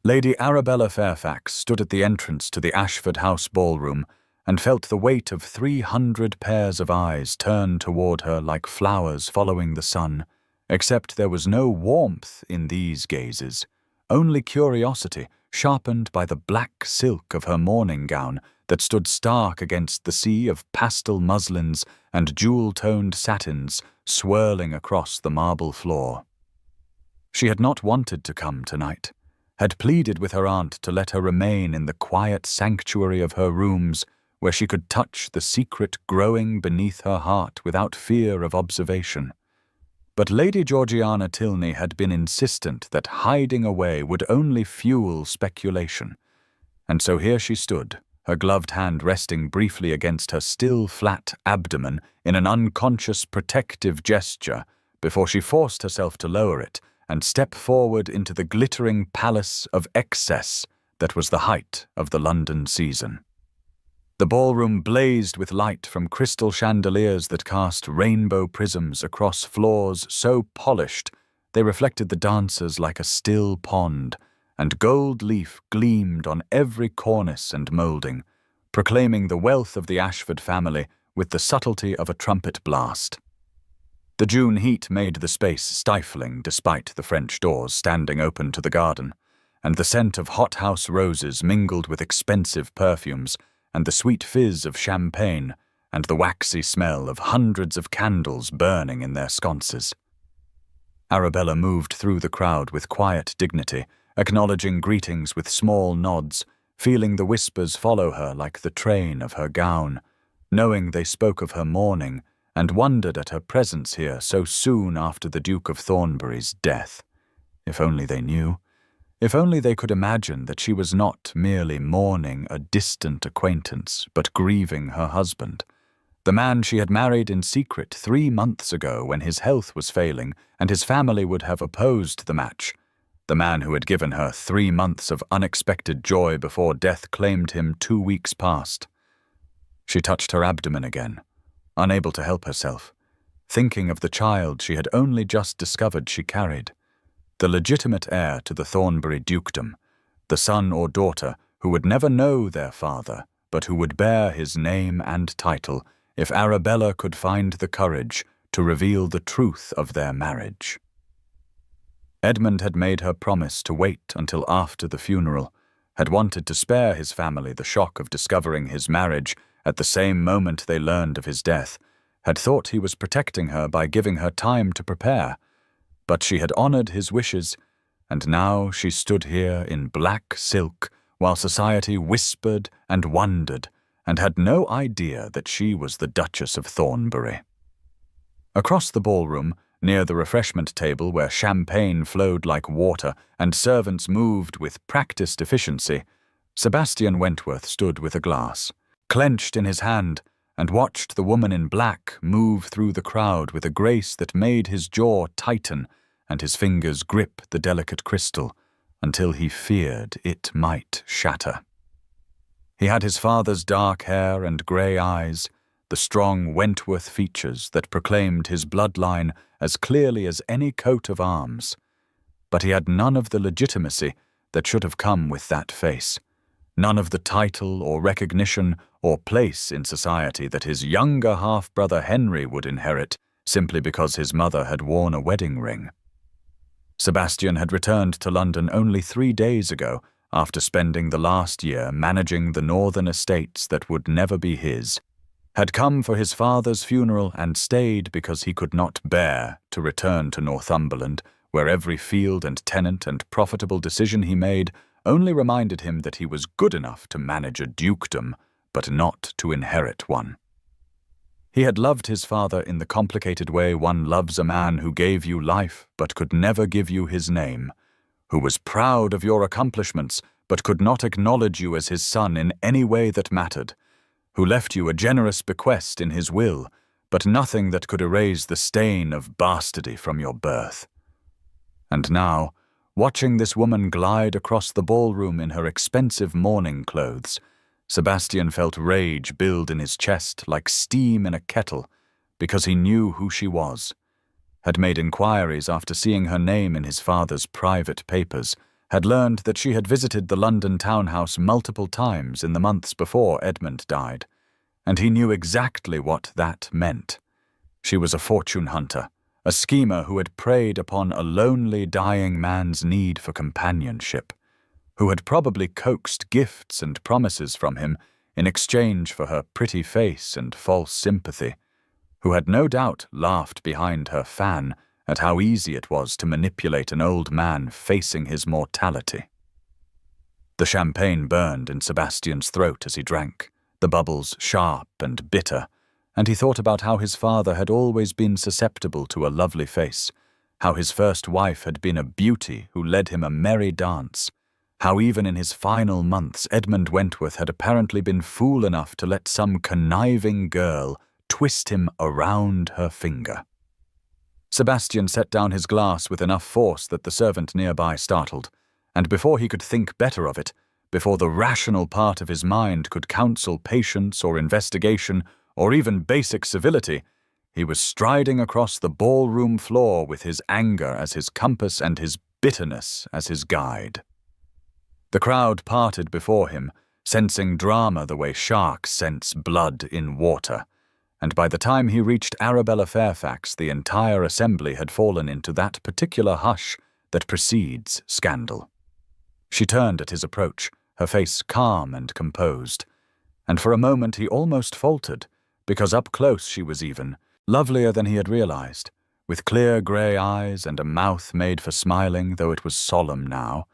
Lady Arabella Fairfax stood at the entrance to the Ashford House ballroom and felt the weight of 300 pairs of eyes turn toward her like flowers following the sun, except there was no warmth in these gazes, only curiosity sharpened by the black silk of her morning gown that stood stark against the sea of pastel muslins and jewel-toned satins swirling across the marble floor. She had not wanted to come tonight, had pleaded with her aunt to let her remain in the quiet sanctuary of her rooms where she could touch the secret growing beneath her heart without fear of observation. But Lady Georgiana Tilney had been insistent that hiding away would only fuel speculation, and so here she stood, her gloved hand resting briefly against her still flat abdomen in an unconscious protective gesture before she forced herself to lower it and step forward into the glittering palace of excess that was the height of the London season. The ballroom blazed with light from crystal chandeliers that cast rainbow prisms across floors so polished they reflected the dancers like a still pond, and gold leaf gleamed on every cornice and moulding, proclaiming the wealth of the Ashford family with the subtlety of a trumpet blast. The June heat made the space stifling despite the French doors standing open to the garden, and the scent of hothouse roses mingled with expensive perfumes and the sweet fizz of champagne and the waxy smell of hundreds of candles burning in their sconces. Arabella moved through the crowd with quiet dignity, acknowledging greetings with small nods, feeling the whispers follow her like the train of her gown, knowing they spoke of her mourning, and wondered at her presence here so soon after the Duke of Thornbury's death. If only they knew. If only they could imagine that she was not merely mourning a distant acquaintance, but grieving her husband, the man she had married in secret 3 months ago when his health was failing and his family would have opposed the match, the man who had given her 3 months of unexpected joy before death claimed him 2 weeks past. She touched her abdomen again, unable to help herself, thinking of the child she had only just discovered she carried, the legitimate heir to the Thornbury dukedom, the son or daughter who would never know their father, but who would bear his name and title if Arabella could find the courage to reveal the truth of their marriage. Edmund had made her promise to wait until after the funeral, had wanted to spare his family the shock of discovering his marriage at the same moment they learned of his death, had thought he was protecting her by giving her time to prepare, but she had honored his wishes, and now she stood here in black silk while society whispered and wondered, and had no idea that she was the Duchess of Thornbury. Across the ballroom, near the refreshment table where champagne flowed like water and servants moved with practiced efficiency, Sebastian Wentworth stood with a glass, clenched in his hand, and watched the woman in black move through the crowd with a grace that made his jaw tighten and his fingers grip the delicate crystal until he feared it might shatter. He had his father's dark hair and grey eyes, the strong Wentworth features that proclaimed his bloodline as clearly as any coat of arms, but he had none of the legitimacy that should have come with that face, none of the title or recognition or place in society that his younger half-brother Henry would inherit simply because his mother had worn a wedding ring. Sebastian had returned to London only 3 days ago after spending the last year managing the northern estates that would never be his, had come for his father's funeral and stayed because he could not bear to return to Northumberland, where every field and tenant and profitable decision he made only reminded him that he was good enough to manage a dukedom, but not to inherit one. He had loved his father in the complicated way one loves a man who gave you life but could never give you his name, who was proud of your accomplishments but could not acknowledge you as his son in any way that mattered, who left you a generous bequest in his will, but nothing that could erase the stain of bastardy from your birth. And now, watching this woman glide across the ballroom in her expensive mourning clothes, Sebastian felt rage build in his chest like steam in a kettle because he knew who she was, had made inquiries after seeing her name in his father's private papers, had learned that she had visited the London townhouse multiple times in the months before Edmund died, and he knew exactly what that meant. She was a fortune hunter, a schemer who had preyed upon a lonely, dying man's need for companionship, who had probably coaxed gifts and promises from him in exchange for her pretty face and false sympathy, who had no doubt laughed behind her fan at how easy it was to manipulate an old man facing his mortality. The champagne burned in Sebastian's throat as he drank, the bubbles sharp and bitter, and he thought about how his father had always been susceptible to a lovely face, how his first wife had been a beauty who led him a merry dance, how even in his final months Edmund Wentworth had apparently been fool enough to let some conniving girl twist him around her finger. Sebastian set down his glass with enough force that the servant nearby startled, and before he could think better of it, before the rational part of his mind could counsel patience or investigation or even basic civility, he was striding across the ballroom floor with his anger as his compass and his bitterness as his guide. The crowd parted before him, sensing drama the way sharks sense blood in water, and by the time he reached Arabella Fairfax, the entire assembly had fallen into that particular hush that precedes scandal. She turned at his approach, her face calm and composed, and for a moment he almost faltered, because up close she was even lovelier than he had realized, with clear grey eyes and a mouth made for smiling, though it was solemn now,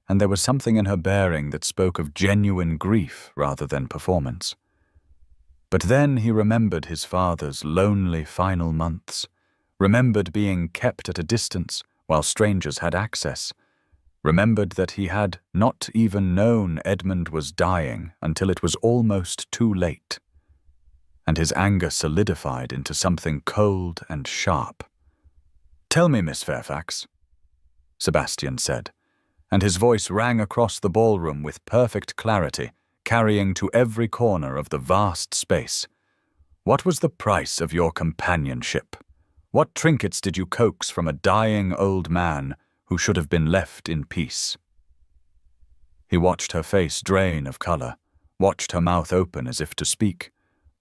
and there was something in her bearing that spoke of genuine grief rather than performance. But then he remembered his father's lonely final months, remembered being kept at a distance while strangers had access, remembered that he had not even known Edmund was dying until it was almost too late, and his anger solidified into something cold and sharp. "Tell me, Miss Fairfax," Sebastian said, and his voice rang across the ballroom with perfect clarity, carrying to every corner of the vast space. "What was the price of your companionship? What trinkets did you coax from a dying old man who should have been left in peace?" He watched her face drain of color, watched her mouth open as if to speak,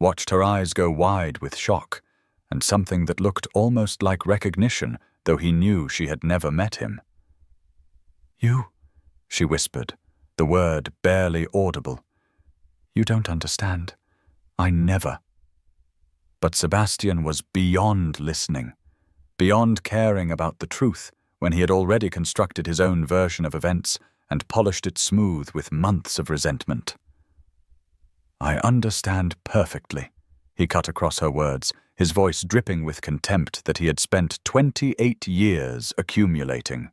watched her eyes go wide with shock, and something that looked almost like recognition, though he knew she had never met him. "You," she whispered, the word barely audible. "You don't understand. I never." But Sebastian was beyond listening, beyond caring about the truth when he had already constructed his own version of events and polished it smooth with months of resentment. "I understand perfectly," he cut across her words, his voice dripping with contempt that he had spent 28 years accumulating.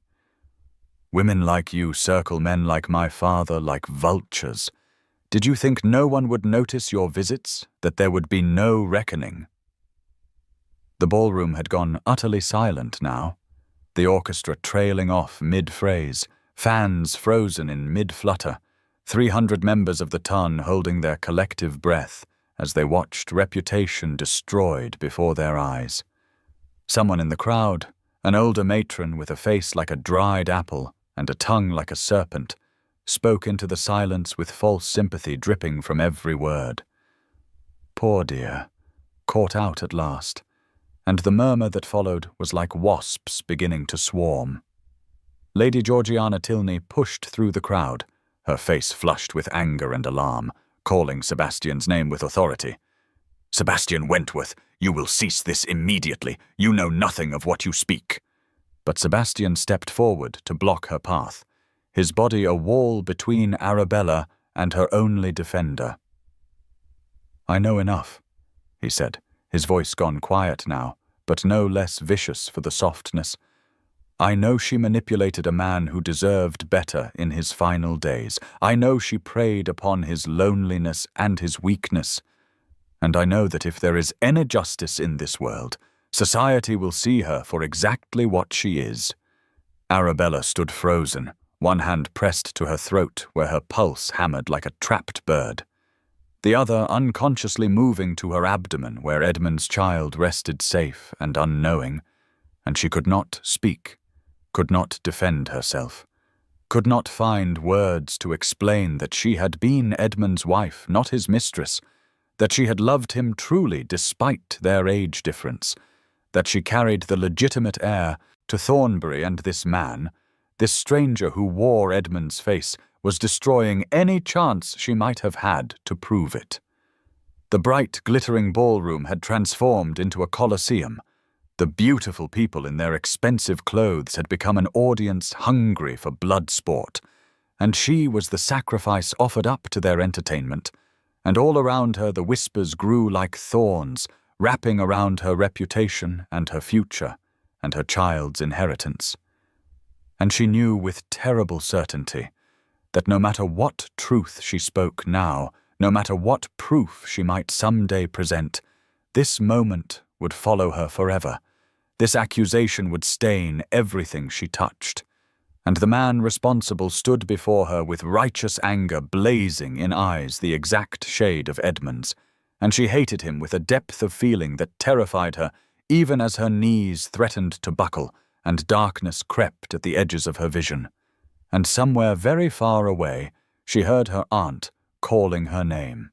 "Women like you circle men like my father like vultures. Did you think no one would notice your visits, that there would be no reckoning?" The ballroom had gone utterly silent now, the orchestra trailing off mid-phrase, fans frozen in mid-flutter, 300 members of the ton holding their collective breath as they watched reputation destroyed before their eyes. Someone in the crowd, an older matron with a face like a dried apple and a tongue like a serpent, spoke into the silence with false sympathy dripping from every word. Poor dear, caught out at last, and the murmur that followed was like wasps beginning to swarm. Lady Georgiana Tilney pushed through the crowd, her face flushed with anger and alarm, calling Sebastian's name with authority. "Sebastian Wentworth, you will cease this immediately. You know nothing of what you speak." But Sebastian stepped forward to block her path, his body a wall between Arabella and her only defender. "I know enough," he said, his voice gone quiet now, but no less vicious for the softness. "I know she manipulated a man who deserved better in his final days. I know she preyed upon his loneliness and his weakness. And I know that if there is any justice in this world, society will see her for exactly what she is." Arabella stood frozen, one hand pressed to her throat where her pulse hammered like a trapped bird, the other unconsciously moving to her abdomen where Edmund's child rested safe and unknowing, and she could not speak, could not defend herself, could not find words to explain that she had been Edmund's wife, not his mistress, that she had loved him truly despite their age difference, that she carried the legitimate heir to Thornbury, and this man, this stranger who wore Edmund's face, was destroying any chance she might have had to prove it. The bright, glittering ballroom had transformed into a colosseum. The beautiful people in their expensive clothes had become an audience hungry for blood sport, and she was the sacrifice offered up to their entertainment, and all around her the whispers grew like thorns, wrapping around her reputation and her future and her child's inheritance. And she knew with terrible certainty that no matter what truth she spoke now, no matter what proof she might someday present, this moment would follow her forever. This accusation would stain everything she touched. And the man responsible stood before her with righteous anger blazing in eyes the exact shade of Edmund's, and she hated him with a depth of feeling that terrified her, even as her knees threatened to buckle and darkness crept at the edges of her vision. And somewhere very far away, she heard her aunt calling her name.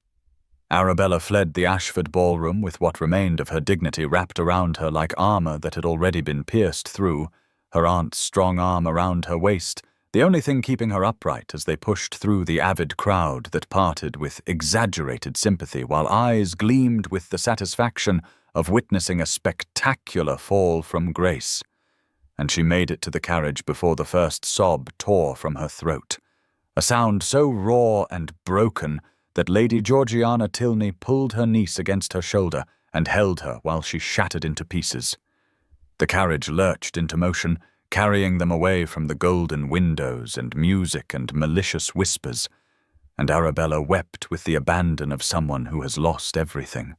Arabella fled the Ashford ballroom with what remained of her dignity wrapped around her like armor that had already been pierced through, her aunt's strong arm around her waist, the only thing keeping her upright as they pushed through the avid crowd that parted with exaggerated sympathy, while eyes gleamed with the satisfaction of witnessing a spectacular fall from grace. And she made it to the carriage before the first sob tore from her throat, a sound so raw and broken that Lady Georgiana Tilney pulled her niece against her shoulder and held her while she shattered into pieces. The carriage lurched into motion, carrying them away from the golden windows and music and malicious whispers, and Arabella wept with the abandon of someone who has lost everything,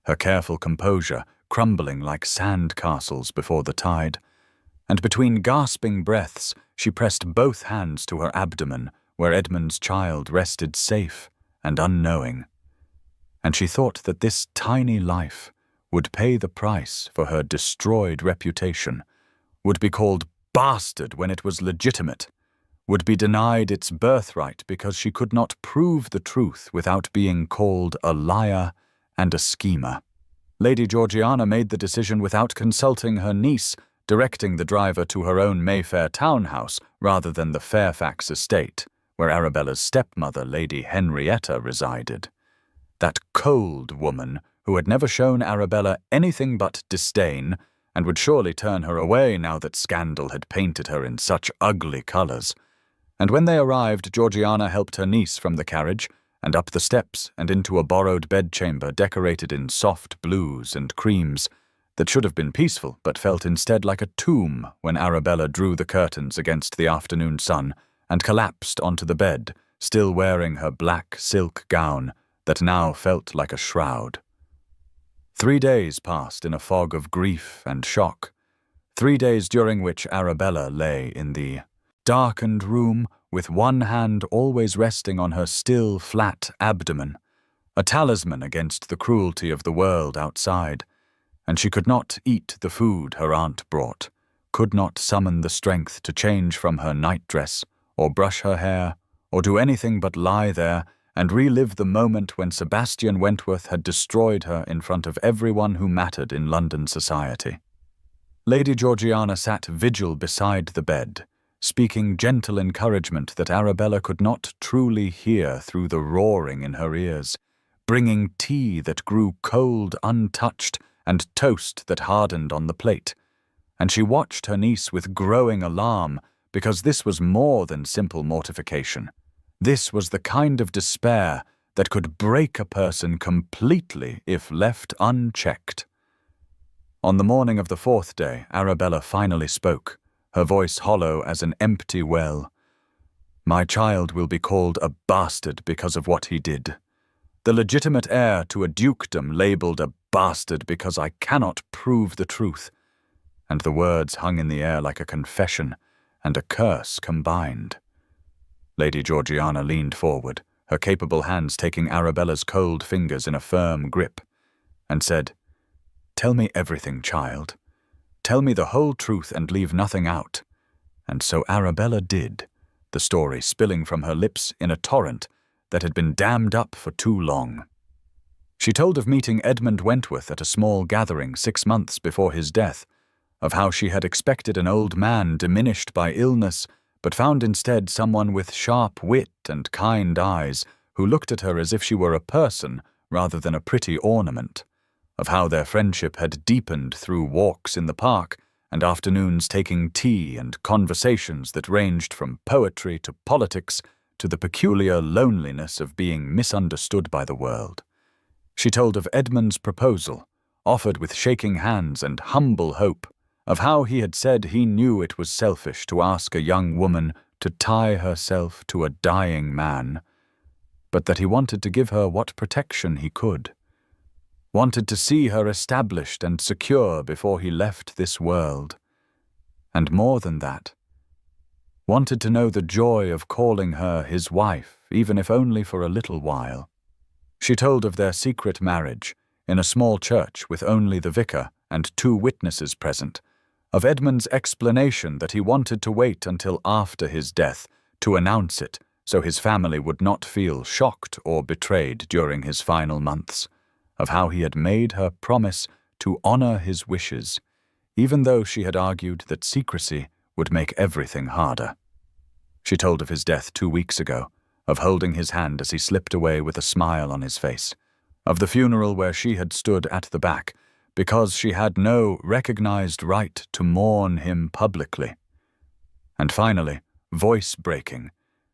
her careful composure crumbling like sand castles before the tide. And between gasping breaths she pressed both hands to her abdomen, where Edmund's child rested safe and unknowing. And she thought that this tiny life would pay the price for her destroyed reputation, would be called bastard when it was legitimate, would be denied its birthright because she could not prove the truth without being called a liar and a schemer. Lady Georgiana made the decision without consulting her niece, directing the driver to her own Mayfair townhouse rather than the Fairfax estate, where Arabella's stepmother, Lady Henrietta, resided. That cold woman who had never shown Arabella anything but disdain, and would surely turn her away now that scandal had painted her in such ugly colours. And when they arrived, Georgiana helped her niece from the carriage, and up the steps and into a borrowed bedchamber decorated in soft blues and creams, that should have been peaceful but felt instead like a tomb when Arabella drew the curtains against the afternoon sun and collapsed onto the bed, still wearing her black silk gown that now felt like a shroud. 3 days passed in a fog of grief and shock, 3 days during which Arabella lay in the darkened room with one hand always resting on her still flat abdomen, a talisman against the cruelty of the world outside, and she could not eat the food her aunt brought, could not summon the strength to change from her nightdress, or brush her hair, or do anything but lie there and relive the moment when Sebastian Wentworth had destroyed her in front of everyone who mattered in London society. Lady Georgiana sat vigil beside the bed, speaking gentle encouragement that Arabella could not truly hear through the roaring in her ears, bringing tea that grew cold untouched and toast that hardened on the plate, and she watched her niece with growing alarm because this was more than simple mortification. This was the kind of despair that could break a person completely if left unchecked. On the morning of the 4th day, Arabella finally spoke, her voice hollow as an empty well. "My child will be called a bastard because of what he did. The legitimate heir to a dukedom labelled a bastard because I cannot prove the truth." And the words hung in the air like a confession and a curse combined. Lady Georgiana leaned forward, her capable hands taking Arabella's cold fingers in a firm grip, and said, "Tell me everything, child. Tell me the whole truth and leave nothing out." And so Arabella did, the story spilling from her lips in a torrent that had been dammed up for too long. She told of meeting Edmund Wentworth at a small gathering 6 months before his death, of how she had expected an old man diminished by illness, but found instead someone with sharp wit and kind eyes who looked at her as if she were a person rather than a pretty ornament, of how their friendship had deepened through walks in the park and afternoons taking tea and conversations that ranged from poetry to politics to the peculiar loneliness of being misunderstood by the world. She told of Edmund's proposal, offered with shaking hands and humble hope, of how he had said he knew it was selfish to ask a young woman to tie herself to a dying man, but that he wanted to give her what protection he could, wanted to see her established and secure before he left this world, and more than that, wanted to know the joy of calling her his wife, even if only for a little while. She told of their secret marriage, in a small church with only the vicar and 2 witnesses present, of Edmund's explanation that he wanted to wait until after his death to announce it so his family would not feel shocked or betrayed during his final months, of how he had made her promise to honor his wishes, even though she had argued that secrecy would make everything harder. She told of his death 2 weeks ago, of holding his hand as he slipped away with a smile on his face, of the funeral where she had stood at the back because she had no recognized right to mourn him publicly. And finally, voice-breaking,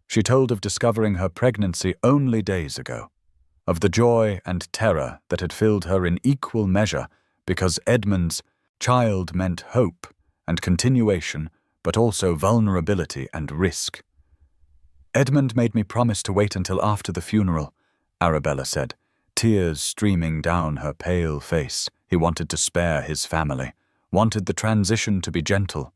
she told of discovering her pregnancy only days ago, of the joy and terror that had filled her in equal measure because Edmund's child meant hope and continuation, but also vulnerability and risk. "Edmund made me promise to wait until after the funeral," Arabella said, tears streaming down her pale face. He wanted to spare his family, wanted the transition to be gentle.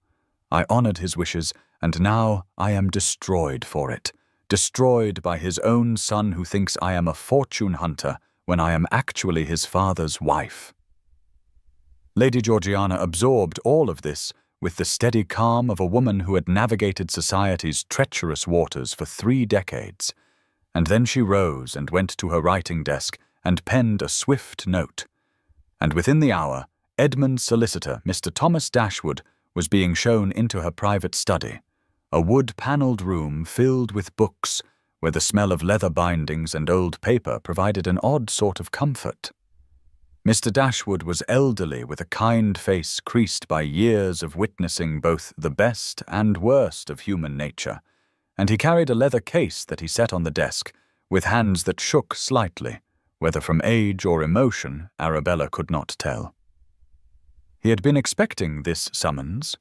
I honored his wishes, and now I am destroyed for it, destroyed by his own son who thinks I am a fortune hunter when I am actually his father's wife. Lady Georgiana absorbed all of this with the steady calm of a woman who had navigated society's treacherous waters for 3 decades, and then she rose and went to her writing desk and penned a swift note. And within the hour, Edmund's solicitor, Mr. Thomas Dashwood, was being shown into her private study, a wood-panelled room filled with books, where the smell of leather bindings and old paper provided an odd sort of comfort. Mr. Dashwood was elderly, with a kind face creased by years of witnessing both the best and worst of human nature, and he carried a leather case that he set on the desk, with hands that shook slightly, whether from age or emotion, Arabella could not tell. He had been expecting this summons,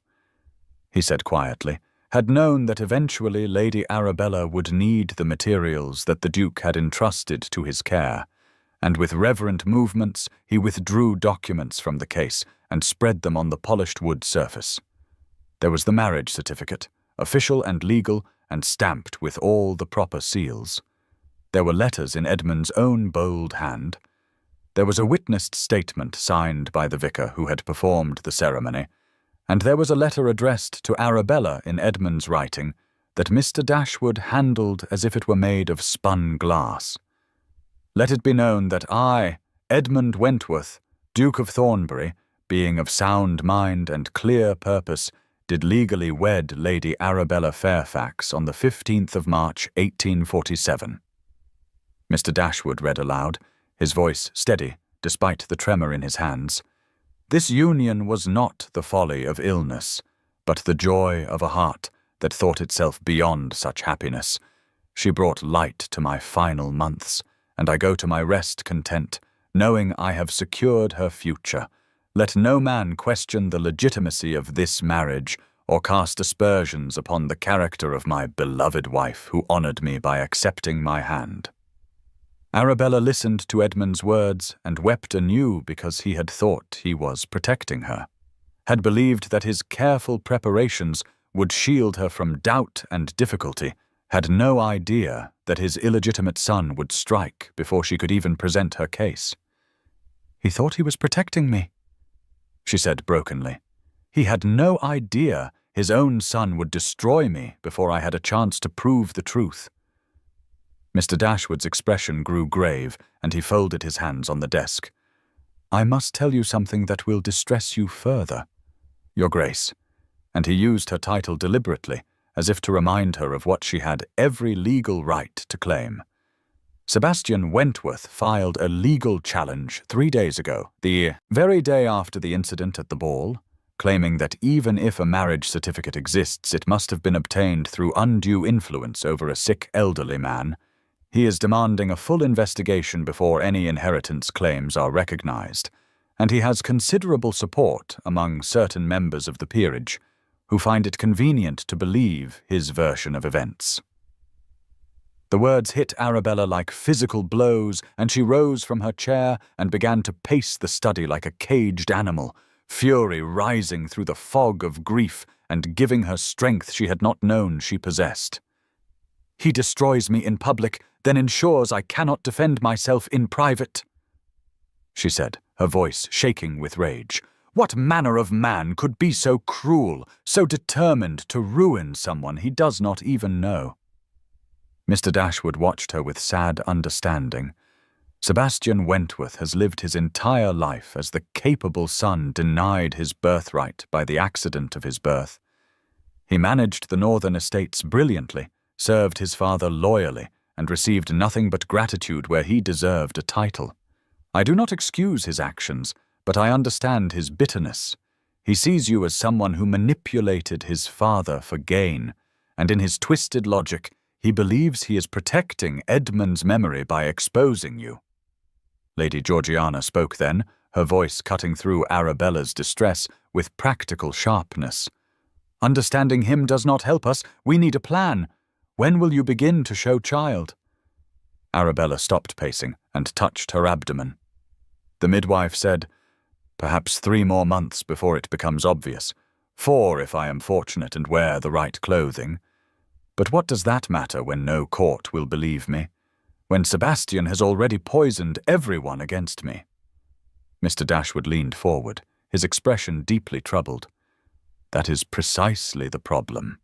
he said quietly, had known that eventually Lady Arabella would need the materials that the Duke had entrusted to his care, and with reverent movements he withdrew documents from the case and spread them on the polished wood surface. There was the marriage certificate, official and legal, and stamped with all the proper seals. There were letters in Edmund's own bold hand. There was a witnessed statement signed by the vicar who had performed the ceremony, and there was a letter addressed to Arabella in Edmund's writing that Mr. Dashwood handled as if it were made of spun glass. Let it be known that I, Edmund Wentworth, Duke of Thornbury, being of sound mind and clear purpose, did legally wed Lady Arabella Fairfax on the 15th of March, 1847. Mr. Dashwood read aloud, his voice steady despite the tremor in his hands. This union was not the folly of illness, but the joy of a heart that thought itself beyond such happiness. She brought light to my final months, and I go to my rest content, knowing I have secured her future. Let no man question the legitimacy of this marriage, or cast aspersions upon the character of my beloved wife who honored me by accepting my hand. Arabella listened to Edmund's words and wept anew because he had thought he was protecting her, had believed that his careful preparations would shield her from doubt and difficulty, had no idea that his illegitimate son would strike before she could even present her case. "He thought he was protecting me," she said brokenly. "He had no idea his own son would destroy me before I had a chance to prove the truth. Mr. Dashwood's expression grew grave, and he folded his hands on the desk. "I must tell you something that will distress you further, Your Grace," and he used her title deliberately, as if to remind her of what she had every legal right to claim. Sebastian Wentworth filed a legal challenge 3 days ago, the very day after the incident at the ball, claiming that even if a marriage certificate exists, it must have been obtained through undue influence over a sick elderly man. He is demanding a full investigation before any inheritance claims are recognized, and he has considerable support among certain members of the peerage, who find it convenient to believe his version of events. The words hit Arabella like physical blows, and she rose from her chair and began to pace the study like a caged animal, fury rising through the fog of grief and giving her strength she had not known she possessed. "He destroys me in public, then ensures I cannot defend myself in private," she said, her voice shaking with rage. "What manner of man could be so cruel, so determined to ruin someone he does not even know?" Mr. Dashwood watched her with sad understanding. Sebastian Wentworth has lived his entire life as the capable son denied his birthright by the accident of his birth. He managed the northern estates brilliantly, served his father loyally, and received nothing but gratitude where he deserved a title. I do not excuse his actions, but I understand his bitterness. He sees you as someone who manipulated his father for gain, and in his twisted logic, he believes he is protecting Edmund's memory by exposing you. Lady Georgiana spoke then, her voice cutting through Arabella's distress with practical sharpness. "Understanding him does not help us. We need a plan. When will you begin to show child?" Arabella stopped pacing and touched her abdomen. The midwife said, "Perhaps 3 more months before it becomes obvious. 4 if I am fortunate and wear the right clothing. But what does that matter when no court will believe me? When Sebastian has already poisoned everyone against me?" Mr. Dashwood leaned forward, his expression deeply troubled. "That is precisely the problem.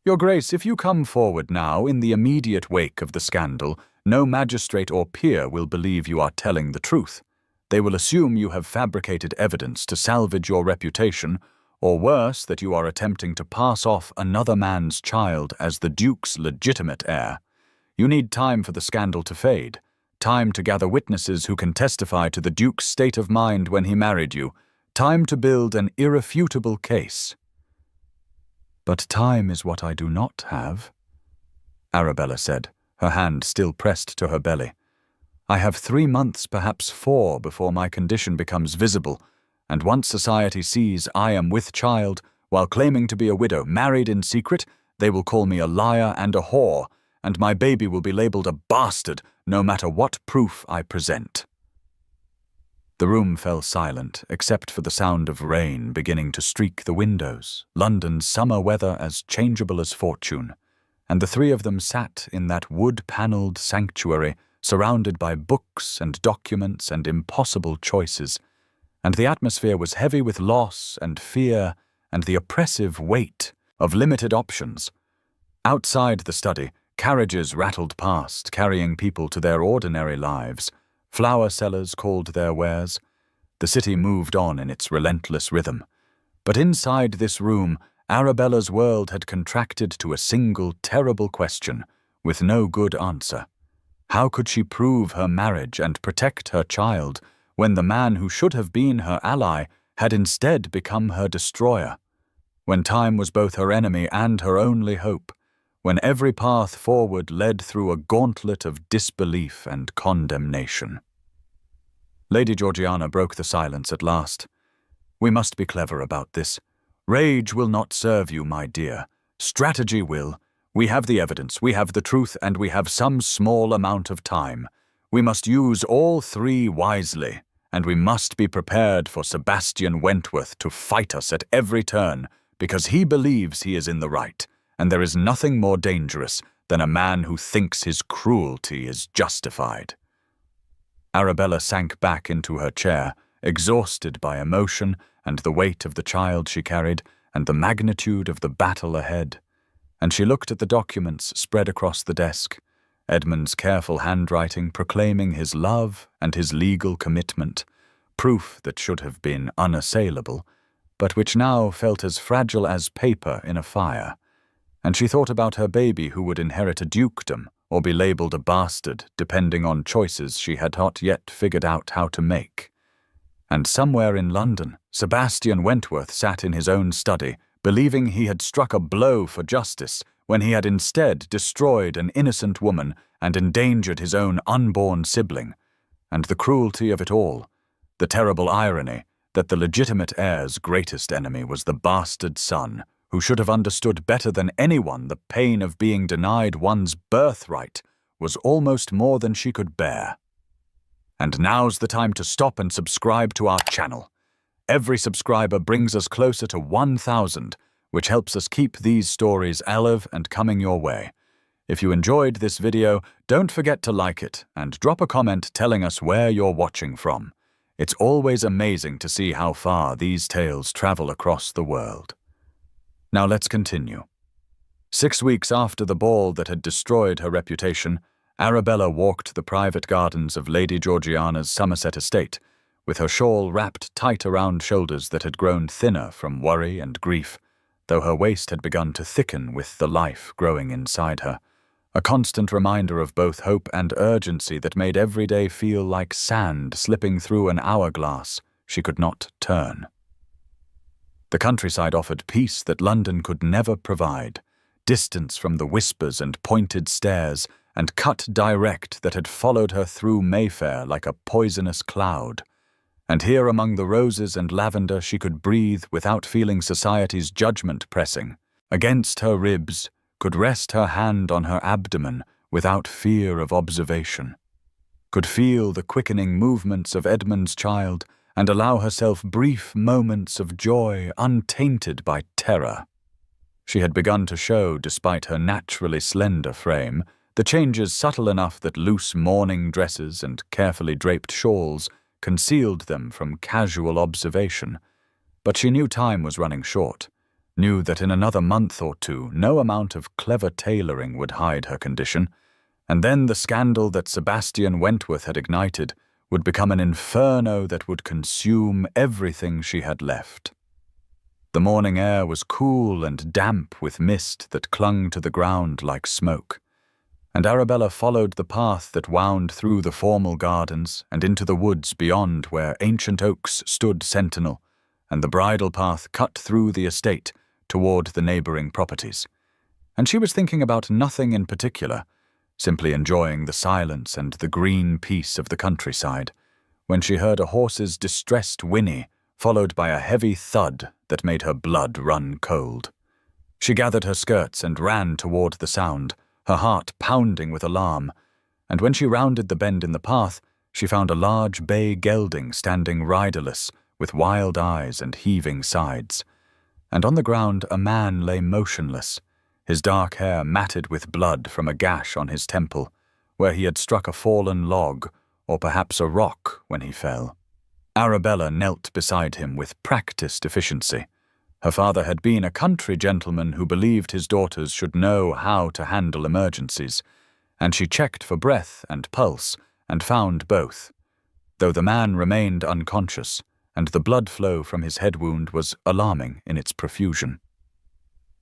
Your Grace, if you come forward now in the immediate wake of the scandal, no magistrate or peer will believe you are telling the truth. They will assume you have fabricated evidence to salvage your reputation, or worse, that you are attempting to pass off another man's child as the Duke's legitimate heir. You need time for the scandal to fade, time to gather witnesses who can testify to the Duke's state of mind when he married you, time to build an irrefutable case." "But time is what I do not have," Arabella said, her hand still pressed to her belly. "I have 3 months, perhaps 4, before my condition becomes visible, and once society sees I am with child, while claiming to be a widow, married in secret, they will call me a liar and a whore, and my baby will be labelled a bastard, no matter what proof I present." The room fell silent, except for the sound of rain beginning to streak the windows, London's summer weather as changeable as fortune, and the 3 of them sat in that wood-panelled sanctuary, surrounded by books and documents and impossible choices, and the atmosphere was heavy with loss and fear and the oppressive weight of limited options. Outside the study, carriages rattled past, carrying people to their ordinary lives. Flower sellers called their wares. The city moved on in its relentless rhythm. But inside this room, Arabella's world had contracted to a single terrible question, with no good answer. How could she prove her marriage and protect her child when the man who should have been her ally had instead become her destroyer? When time was both her enemy and her only hope? When every path forward led through a gauntlet of disbelief and condemnation? Lady Georgiana broke the silence at last. "We must be clever about this. Rage will not serve you, my dear. Strategy will. We have the evidence, we have the truth, and we have some small amount of time. We must use all 3 wisely, and we must be prepared for Sebastian Wentworth to fight us at every turn, because he believes he is in the right, and there is nothing more dangerous than a man who thinks his cruelty is justified." Arabella sank back into her chair, exhausted by emotion and the weight of the child she carried, and the magnitude of the battle ahead. And she looked at the documents spread across the desk, Edmund's careful handwriting proclaiming his love and his legal commitment, proof that should have been unassailable, but which now felt as fragile as paper in a fire. And she thought about her baby who would inherit a dukedom or be labelled a bastard, depending on choices she had not yet figured out how to make. And somewhere in London, Sebastian Wentworth sat in his own study, believing he had struck a blow for justice, when he had instead destroyed an innocent woman and endangered his own unborn sibling. And the cruelty of it all, the terrible irony that the legitimate heir's greatest enemy was the bastard son, who should have understood better than anyone the pain of being denied one's birthright, was almost more than she could bear. And now's the time to stop and subscribe to our channel. Every subscriber brings us closer to 1,000, which helps us keep these stories alive and coming your way. If you enjoyed this video, don't forget to like it and drop a comment telling us where you're watching from. It's always amazing to see how far these tales travel across the world. Now let's continue. 6 weeks after the ball that had destroyed her reputation, Arabella walked the private gardens of Lady Georgiana's Somerset estate, with her shawl wrapped tight around shoulders that had grown thinner from worry and grief, though her waist had begun to thicken with the life growing inside her, a constant reminder of both hope and urgency that made every day feel like sand slipping through an hourglass she could not turn. The countryside offered peace that London could never provide, distance from the whispers and pointed stares, and cut direct that had followed her through Mayfair like a poisonous cloud. And here among the roses and lavender she could breathe without feeling society's judgment pressing. Against her ribs, could rest her hand on her abdomen without fear of observation. Could feel the quickening movements of Edmund's child and allow herself brief moments of joy untainted by terror. She had begun to show, despite her naturally slender frame, the changes subtle enough that loose mourning dresses and carefully draped shawls concealed them from casual observation. But she knew time was running short, knew that in another month or two no amount of clever tailoring would hide her condition, and then the scandal that Sebastian Wentworth had ignited would become an inferno that would consume everything she had left. The morning air was cool and damp with mist that clung to the ground like smoke, and Arabella followed the path that wound through the formal gardens and into the woods beyond where ancient oaks stood sentinel, and the bridle path cut through the estate toward the neighboring properties. And she was thinking about nothing in particular, simply enjoying the silence and the green peace of the countryside, when she heard a horse's distressed whinny, followed by a heavy thud that made her blood run cold. She gathered her skirts and ran toward the sound, her heart pounding with alarm, and when she rounded the bend in the path, she found a large bay gelding standing riderless, with wild eyes and heaving sides. And on the ground a man lay motionless, his dark hair matted with blood from a gash on his temple, where he had struck a fallen log, or perhaps a rock, when he fell. Arabella knelt beside him with practiced efficiency. Her father had been a country gentleman who believed his daughters should know how to handle emergencies, and she checked for breath and pulse, and found both, though the man remained unconscious, and the blood flow from his head wound was alarming in its profusion.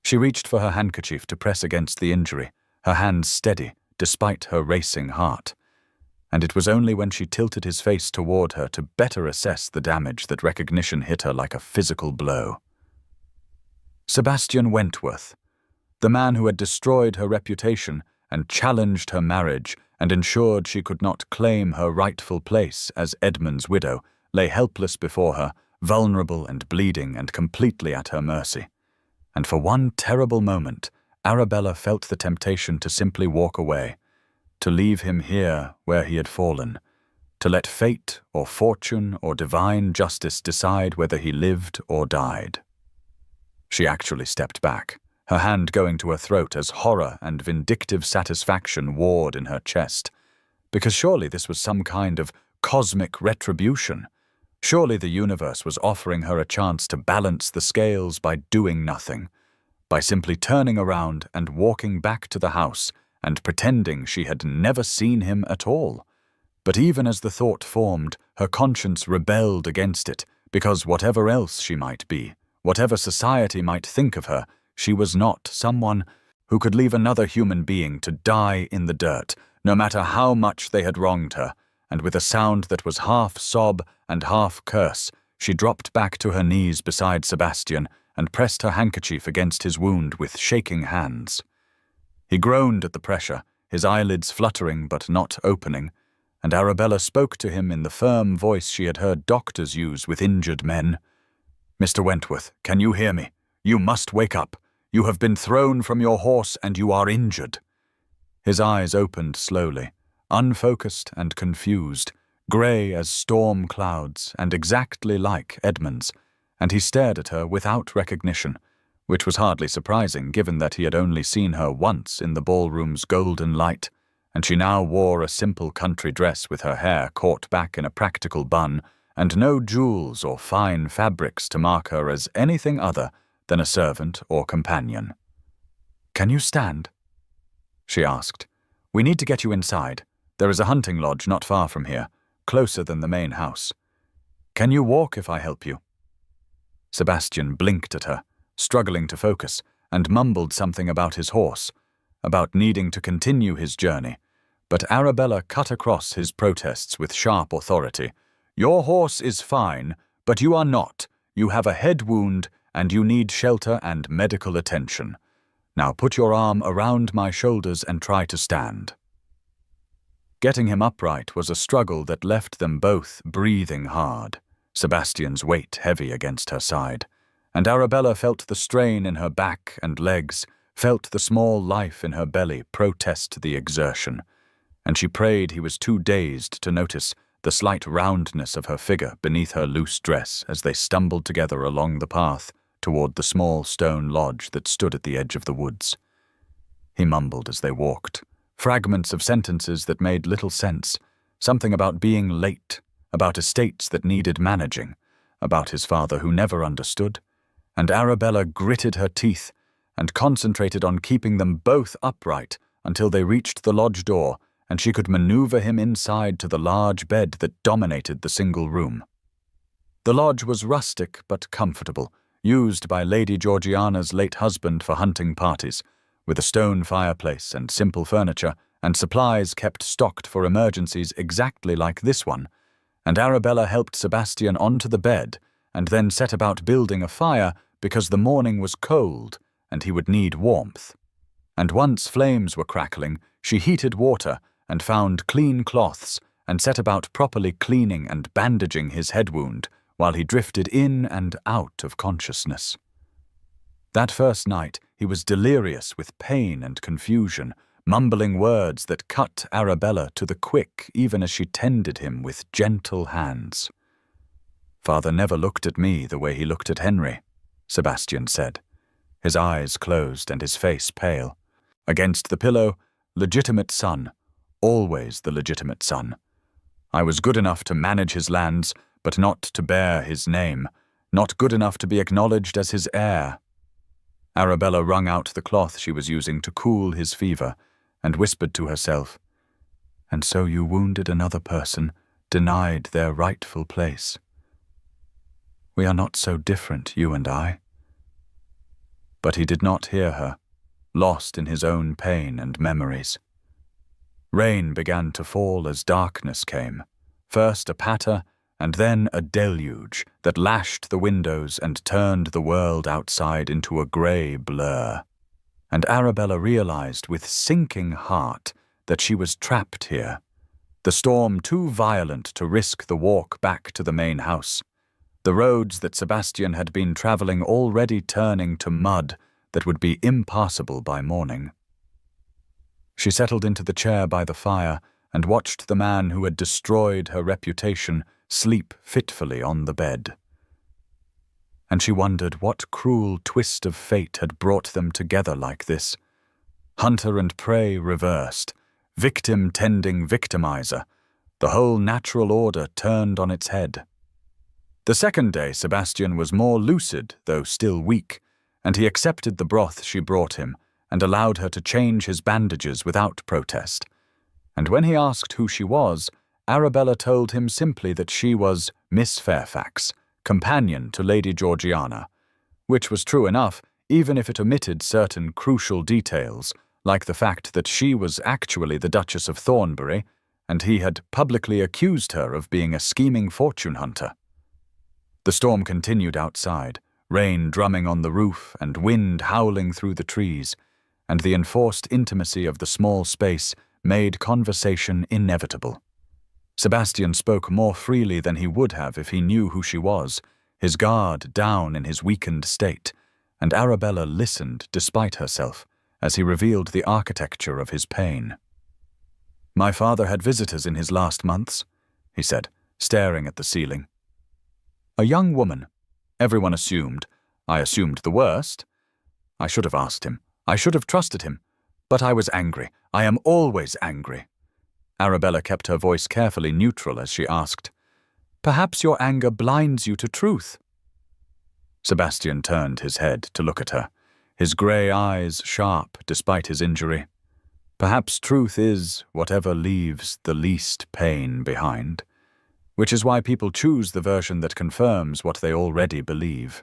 She reached for her handkerchief to press against the injury, her hands steady despite her racing heart, and it was only when she tilted his face toward her to better assess the damage that recognition hit her like a physical blow. Sebastian Wentworth, the man who had destroyed her reputation and challenged her marriage and ensured she could not claim her rightful place as Edmund's widow, lay helpless before her, vulnerable and bleeding and completely at her mercy. And for one terrible moment, Arabella felt the temptation to simply walk away, to leave him here where he had fallen, to let fate or fortune or divine justice decide whether he lived or died. She actually stepped back, her hand going to her throat as horror and vindictive satisfaction warred in her chest, because surely this was some kind of cosmic retribution, Surely the universe was offering her a chance to balance the scales by doing nothing, by simply turning around and walking back to the house and pretending she had never seen him at all. But even as the thought formed, her conscience rebelled against it, because whatever else she might be, whatever society might think of her, she was not someone who could leave another human being to die in the dirt, no matter how much they had wronged her. And with a sound that was half sob and half curse, she dropped back to her knees beside Sebastian and pressed her handkerchief against his wound with shaking hands. He groaned at the pressure, his eyelids fluttering but not opening, and Arabella spoke to him in the firm voice she had heard doctors use with injured men. "Mr. Wentworth, can you hear me? You must wake up. You have been thrown from your horse and you are injured." His eyes opened slowly, unfocused and confused, grey as storm clouds and exactly like Edmund's, and he stared at her without recognition, which was hardly surprising given that he had only seen her once in the ballroom's golden light, and she now wore a simple country dress with her hair caught back in a practical bun, and no jewels or fine fabrics to mark her as anything other than a servant or companion. "Can you stand?" she asked. "We need to get you inside. There is a hunting lodge not far from here, closer than the main house. Can you walk if I help you?" Sebastian blinked at her, struggling to focus, and mumbled something about his horse, about needing to continue his journey, but Arabella cut across his protests with sharp authority. "Your horse is fine, but you are not. You have a head wound, and you need shelter and medical attention. Now put your arm around my shoulders and try to stand." Getting him upright was a struggle that left them both breathing hard, Sebastian's weight heavy against her side, and Arabella felt the strain in her back and legs, felt the small life in her belly protest the exertion, and she prayed he was too dazed to notice the slight roundness of her figure beneath her loose dress as they stumbled together along the path toward the small stone lodge that stood at the edge of the woods. He mumbled as they walked, fragments of sentences that made little sense, something about being late, about estates that needed managing, about his father who never understood, and Arabella gritted her teeth and concentrated on keeping them both upright until they reached the lodge door and she could maneuver him inside to the large bed that dominated the single room. The lodge was rustic but comfortable, used by Lady Georgiana's late husband for hunting parties, with a stone fireplace and simple furniture and supplies kept stocked for emergencies exactly like this one, and Arabella helped Sebastian onto the bed and then set about building a fire because the morning was cold and he would need warmth. And once flames were crackling, she heated water and found clean cloths and set about properly cleaning and bandaging his head wound while he drifted in and out of consciousness. That first night he was delirious with pain and confusion, mumbling words that cut Arabella to the quick even as she tended him with gentle hands. "Father never looked at me the way he looked at Henry," Sebastian said, his eyes closed and his face pale. Against the pillow, legitimate son, always the legitimate son. I was good enough to manage his lands, but not to bear his name, not good enough to be acknowledged as his heir. Arabella wrung out the cloth she was using to cool his fever, and whispered to herself, "And so you wounded another person, denied their rightful place. We are not so different, you and I." But he did not hear her, lost in his own pain and memories. Rain began to fall as darkness came, first a patter and then a deluge that lashed the windows and turned the world outside into a grey blur. And Arabella realized with sinking heart that she was trapped here, the storm too violent to risk the walk back to the main house, the roads that Sebastian had been traveling already turning to mud that would be impassable by morning. She settled into the chair by the fire and watched the man who had destroyed her reputation sleep fitfully on the bed. And she wondered what cruel twist of fate had brought them together like this. Hunter and prey reversed, victim tending victimizer, the whole natural order turned on its head. The second day, Sebastian was more lucid, though still weak, and he accepted the broth she brought him and allowed her to change his bandages without protest. And when he asked who she was, Arabella told him simply that she was Miss Fairfax, companion to Lady Georgiana, which was true enough, even if it omitted certain crucial details, like the fact that she was actually the Duchess of Thornbury, and he had publicly accused her of being a scheming fortune hunter. The storm continued outside, rain drumming on the roof and wind howling through the trees, and the enforced intimacy of the small space made conversation inevitable. Sebastian spoke more freely than he would have if he knew who she was, his guard down in his weakened state, and Arabella listened despite herself as he revealed the architecture of his pain. "My father had visitors in his last months," he said, staring at the ceiling. "A young woman. Everyone assumed. I assumed the worst. I should have asked him. I should have trusted him. But I was angry. I am always angry." Arabella kept her voice carefully neutral as she asked, "Perhaps your anger blinds you to truth." Sebastian turned his head to look at her, his grey eyes sharp despite his injury. Perhaps truth is whatever leaves the least pain behind, which is why people choose the version that confirms what they already believe.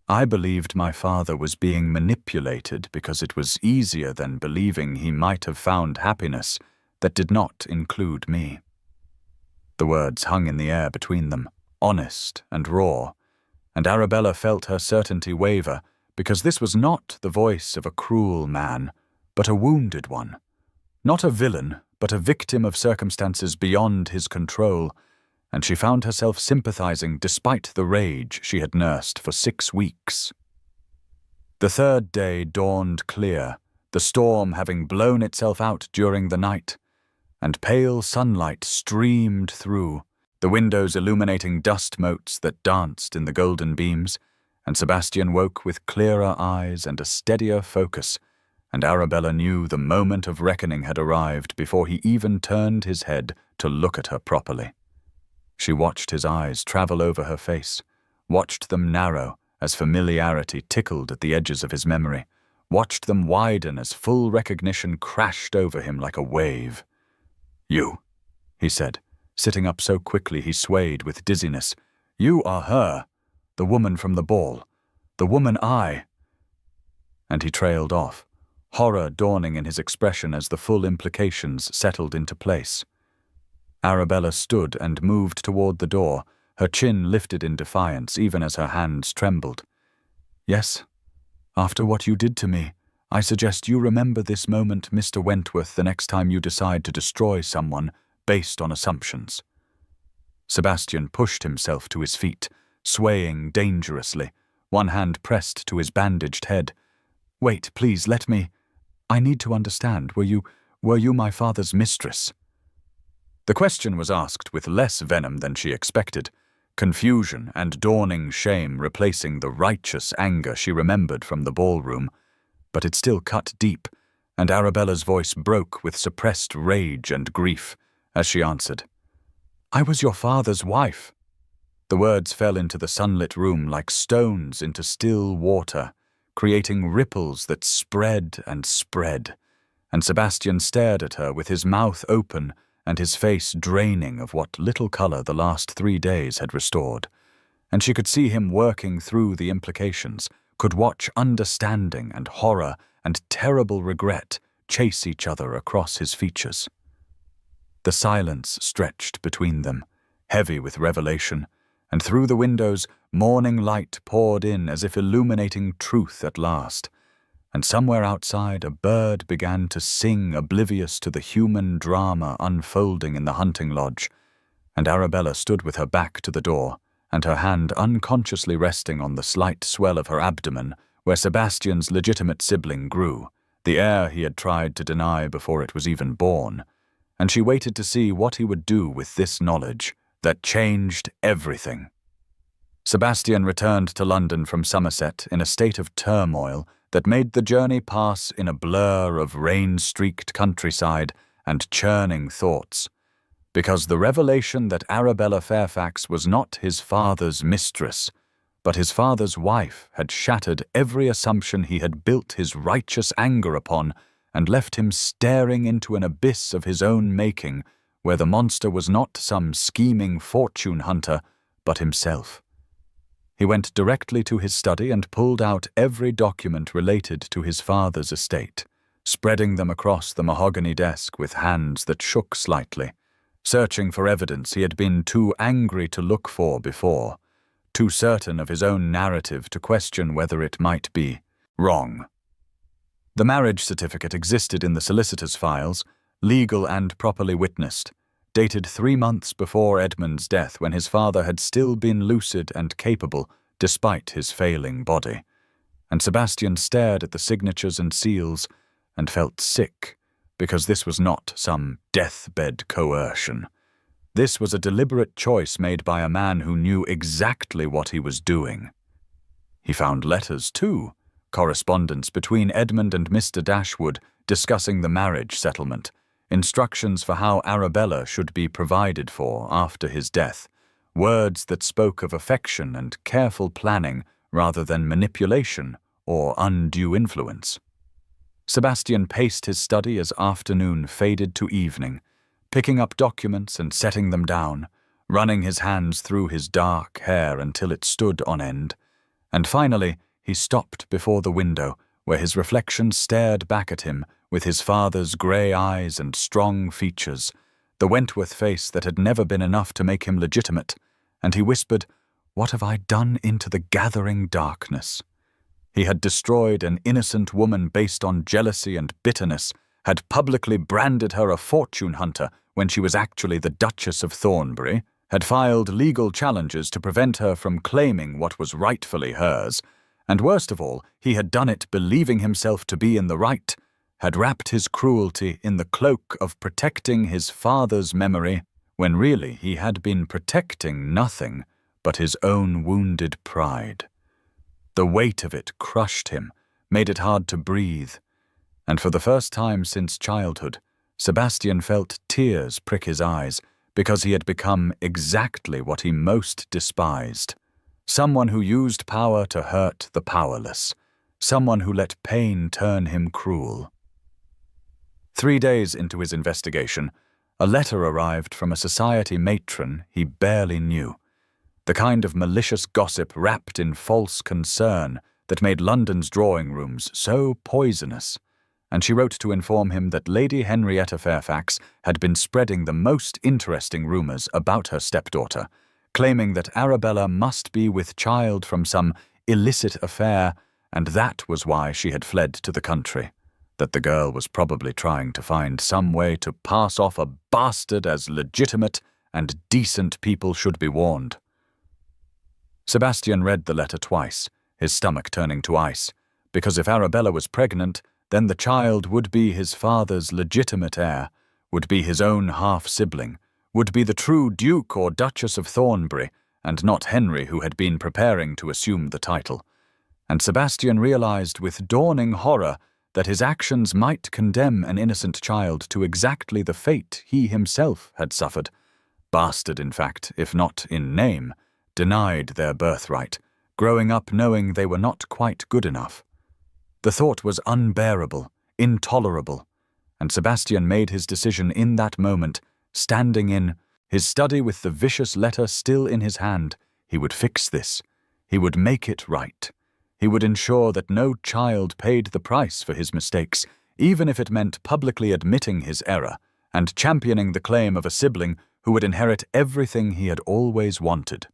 I believed my father was being manipulated because it was easier than believing he might have found happiness that did not include me. The words hung in the air between them, honest and raw, and Arabella felt her certainty waver because this was not the voice of a cruel man, but a wounded one. Not a villain, but a victim of circumstances beyond his control, and she found herself sympathizing despite the rage she had nursed for 6 weeks. The third day dawned clear, the storm having blown itself out during the night, and pale sunlight streamed through, the windows illuminating dust motes that danced in the golden beams, and Sebastian woke with clearer eyes and a steadier focus, and Arabella knew the moment of reckoning had arrived before he even turned his head to look at her properly. She watched his eyes travel over her face, watched them narrow as familiarity tickled at the edges of his memory, watched them widen as full recognition crashed over him like a wave. "You," he said, sitting up so quickly he swayed with dizziness. "You are her, the woman from the ball, the woman I—" And he trailed off, horror dawning in his expression as the full implications settled into place. Arabella stood and moved toward the door, her chin lifted in defiance even as her hands trembled. "Yes, after what you did to me, I suggest you remember this moment, Mr. Wentworth, the next time you decide to destroy someone based on assumptions." Sebastian pushed himself to his feet, swaying dangerously, one hand pressed to his bandaged head. "Wait, please, let me— I need to understand. Were you my father's mistress?" The question was asked with less venom than she expected, confusion and dawning shame replacing the righteous anger she remembered from the ballroom, but it still cut deep, and Arabella's voice broke with suppressed rage and grief as she answered, "I was your father's wife." The words fell into the sunlit room like stones into still water, creating ripples that spread and spread, and Sebastian stared at her with his mouth open and his face draining of what little color the last 3 days had restored, and she could see him working through the implications, could watch understanding and horror and terrible regret chase each other across his features. The silence stretched between them, heavy with revelation, and through the windows morning light poured in as if illuminating truth at last, and somewhere outside a bird began to sing oblivious to the human drama unfolding in the hunting lodge, and Arabella stood with her back to the door, and her hand unconsciously resting on the slight swell of her abdomen where Sebastian's legitimate sibling grew, the heir he had tried to deny before it was even born, and she waited to see what he would do with this knowledge that changed everything. Sebastian returned to London from Somerset in a state of turmoil that made the journey pass in a blur of rain-streaked countryside and churning thoughts, because the revelation that Arabella Fairfax was not his father's mistress, but his father's wife, had shattered every assumption he had built his righteous anger upon and left him staring into an abyss of his own making, where the monster was not some scheming fortune hunter, but himself. He went directly to his study and pulled out every document related to his father's estate, spreading them across the mahogany desk with hands that shook slightly, searching for evidence he had been too angry to look for before, too certain of his own narrative to question whether it might be wrong. The marriage certificate existed in the solicitor's files, legal and properly witnessed, dated 3 months before Edmund's death, when his father had still been lucid and capable despite his failing body, and Sebastian stared at the signatures and seals and felt sick, because this was not some deathbed coercion. This was a deliberate choice made by a man who knew exactly what he was doing. He found letters, too, correspondence between Edmund and Mr. Dashwood discussing the marriage settlement, instructions for how Arabella should be provided for after his death, words that spoke of affection and careful planning rather than manipulation or undue influence. Sebastian paced his study as afternoon faded to evening, picking up documents and setting them down, running his hands through his dark hair until it stood on end, and finally he stopped before the window where his reflection stared back at him with his father's grey eyes and strong features, the Wentworth face that had never been enough to make him legitimate, and he whispered, "What have I done into the gathering darkness?" He had destroyed an innocent woman based on jealousy and bitterness, had publicly branded her a fortune hunter when she was actually the Duchess of Thornbury, had filed legal challenges to prevent her from claiming what was rightfully hers, and worst of all, he had done it believing himself to be in the right, had wrapped his cruelty in the cloak of protecting his father's memory, when really he had been protecting nothing but his own wounded pride. The weight of it crushed him, made it hard to breathe, and for the first time since childhood, Sebastian felt tears prick his eyes because he had become exactly what he most despised. Someone who used power to hurt the powerless, someone who let pain turn him cruel. 3 days into his investigation, a letter arrived from a society matron he barely knew, the kind of malicious gossip wrapped in false concern that made London's drawing rooms so poisonous, and she wrote to inform him that Lady Henrietta Fairfax had been spreading the most interesting rumours about her stepdaughter, claiming that Arabella must be with child from some illicit affair, and that was why she had fled to the country, that the girl was probably trying to find some way to pass off a bastard as legitimate, and decent people should be warned. Sebastian read the letter twice, his stomach turning to ice, because if Arabella was pregnant, then the child would be his father's legitimate heir, would be his own half-sibling, would be the true Duke or Duchess of Thornbury, and not Henry, who had been preparing to assume the title. And Sebastian realized with dawning horror that his actions might condemn an innocent child to exactly the fate he himself had suffered. Bastard, in fact, if not in name, denied their birthright, growing up knowing they were not quite good enough. The thought was unbearable, intolerable, and Sebastian made his decision in that moment, standing in his study with the vicious letter still in his hand. He would fix this. He would make it right. He would ensure that no child paid the price for his mistakes, even if it meant publicly admitting his error and championing the claim of a sibling who would inherit everything he had always wanted.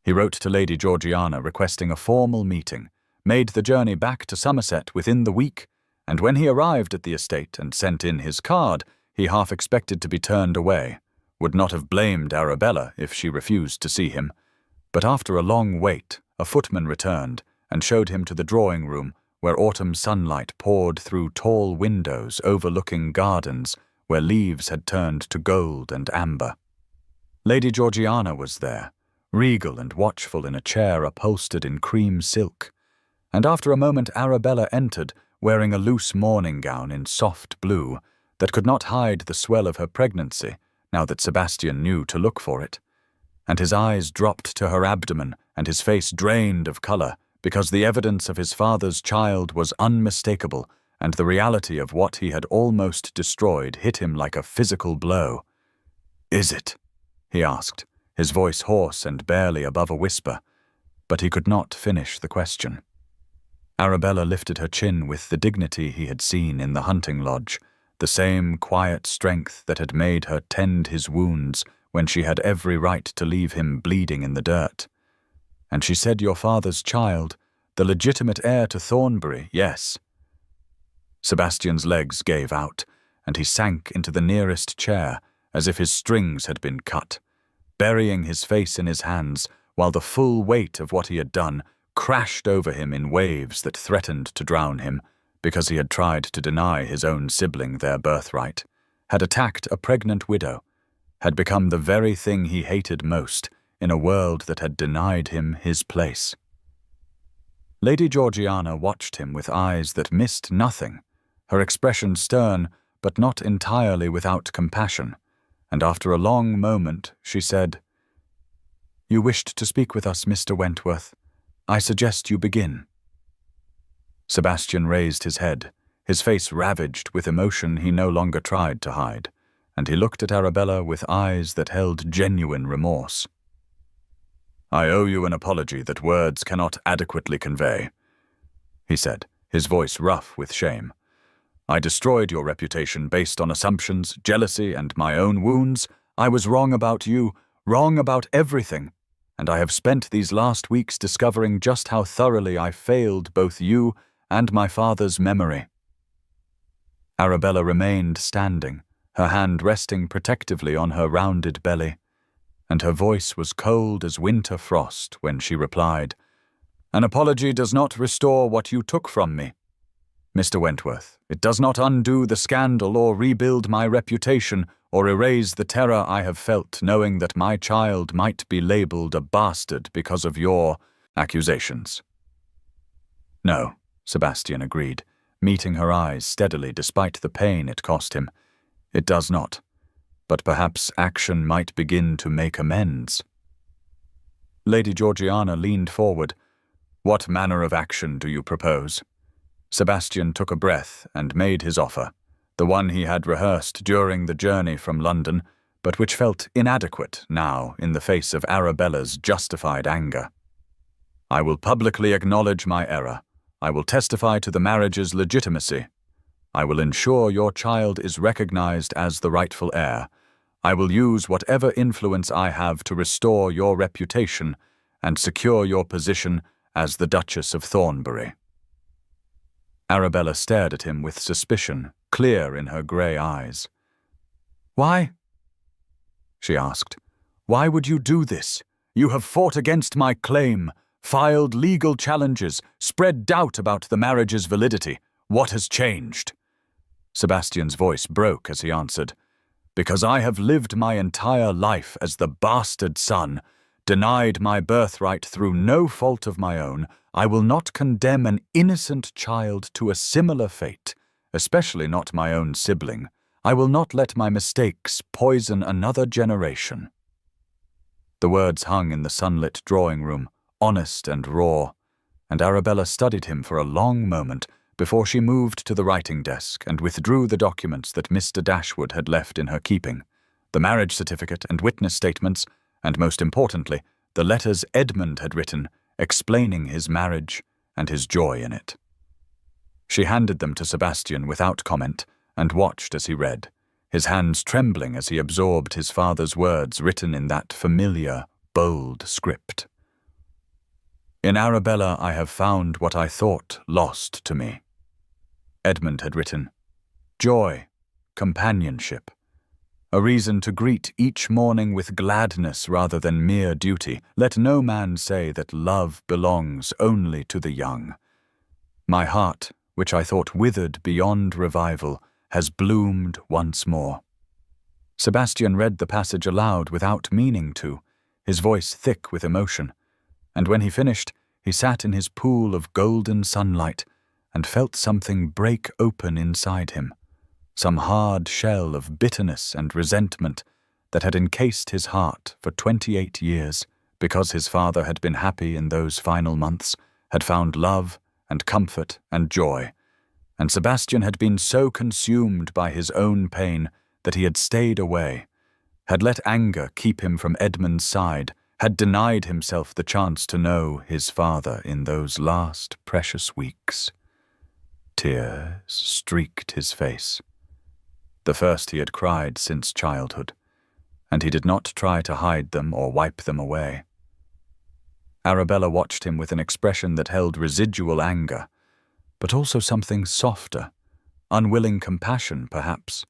He wrote to Lady Georgiana requesting a formal meeting, made the journey back to Somerset within the week, and when he arrived at the estate and sent in his card, he half expected to be turned away, would not have blamed Arabella if she refused to see him. But after a long wait, a footman returned and showed him to the drawing room where autumn sunlight poured through tall windows overlooking gardens where leaves had turned to gold and amber. Lady Georgiana was there, regal and watchful in a chair upholstered in cream silk, and after a moment Arabella entered, wearing a loose morning gown in soft blue that could not hide the swell of her pregnancy, now that Sebastian knew to look for it, and his eyes dropped to her abdomen and his face drained of color because the evidence of his father's child was unmistakable and the reality of what he had almost destroyed hit him like a physical blow. "Is it?" he asked, his voice hoarse and barely above a whisper, but he could not finish the question. Arabella lifted her chin with the dignity he had seen in the hunting lodge, the same quiet strength that had made her tend his wounds when she had every right to leave him bleeding in the dirt. "And she said your father's child, the legitimate heir to Thornbury, yes." Sebastian's legs gave out, and he sank into the nearest chair as if his strings had been cut, burying his face in his hands while the full weight of what he had done crashed over him in waves that threatened to drown him because he had tried to deny his own sibling their birthright, had attacked a pregnant widow, had become the very thing he hated most in a world that had denied him his place. Lady Georgiana watched him with eyes that missed nothing, her expression stern but not entirely without compassion, and after a long moment she said, "You wished to speak with us, Mr. Wentworth. I suggest you begin." Sebastian raised his head, his face ravaged with emotion he no longer tried to hide, and he looked at Arabella with eyes that held genuine remorse. "I owe you an apology that words cannot adequately convey," he said, his voice rough with shame. "I destroyed your reputation based on assumptions, jealousy, and my own wounds. I was wrong about you, wrong about everything, and I have spent these last weeks discovering just how thoroughly I failed both you and my father's memory." Arabella remained standing, her hand resting protectively on her rounded belly, and her voice was cold as winter frost when she replied, "An apology does not restore what you took from me, Mr. Wentworth. It does not undo the scandal or rebuild my reputation or erase the terror I have felt knowing that my child might be labeled a bastard because of your accusations." "No," Sebastian agreed, meeting her eyes steadily despite the pain it cost him. "It does not. But perhaps action might begin to make amends." Lady Georgiana leaned forward. "What manner of action do you propose?" Sebastian took a breath and made his offer, the one he had rehearsed during the journey from London, but which felt inadequate now in the face of Arabella's justified anger. "I will publicly acknowledge my error. I will testify to the marriage's legitimacy. I will ensure your child is recognized as the rightful heir. I will use whatever influence I have to restore your reputation and secure your position as the Duchess of Thornbury." Arabella stared at him with suspicion, clear in her grey eyes. "Why?" she asked. "Why would you do this? You have fought against my claim, filed legal challenges, spread doubt about the marriage's validity. What has changed?" Sebastian's voice broke as he answered, "Because I have lived my entire life as the bastard son, denied my birthright through no fault of my own, I will not condemn an innocent child to a similar fate, especially not my own sibling. I will not let my mistakes poison another generation." The words hung in the sunlit drawing room, honest and raw, and Arabella studied him for a long moment before she moved to the writing desk and withdrew the documents that Mr. Dashwood had left in her keeping, the marriage certificate and witness statements, and most importantly, the letters Edmund had written explaining his marriage and his joy in it. She handed them to Sebastian without comment and watched as he read, his hands trembling as he absorbed his father's words written in that familiar, bold script. "In Arabella I have found what I thought lost to me." Edmund had written, "Joy, companionship, a reason to greet each morning with gladness rather than mere duty. Let no man say that love belongs only to the young. My heart, which I thought withered beyond revival, has bloomed once more." Sebastian read the passage aloud without meaning to, his voice thick with emotion, and when he finished, he sat in his pool of golden sunlight and felt something break open inside him, some hard shell of bitterness and resentment that had encased his heart for 28 years, because his father had been happy in those final months, had found love and comfort and joy, and Sebastian had been so consumed by his own pain that he had stayed away, had let anger keep him from Edmund's side, had denied himself the chance to know his father in those last precious weeks. Tears streaked his face, the first he had cried since childhood, and he did not try to hide them or wipe them away. Arabella watched him with an expression that held residual anger, but also something softer, unwilling compassion perhaps,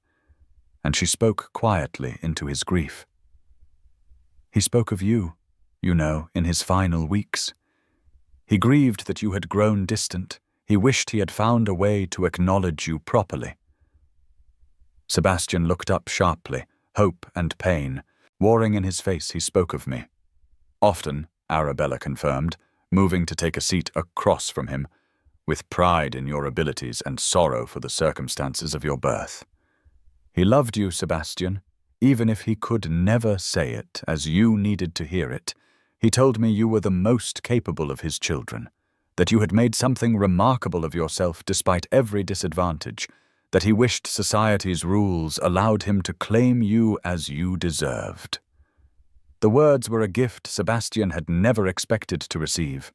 and she spoke quietly into his grief. He spoke of you, you know, in his final weeks. He grieved that you had grown distant. He wished he had found a way to acknowledge you properly. Sebastian looked up sharply, hope and pain warring in his face. He spoke of me. Often, Arabella confirmed, moving to take a seat across from him, with pride in your abilities and sorrow for the circumstances of your birth. He loved you, Sebastian, even if he could never say it as you needed to hear it. He told me you were the most capable of his children, that you had made something remarkable of yourself despite every disadvantage, that he wished society's rules allowed him to claim you as you deserved. The words were a gift Sebastian had never expected to receive,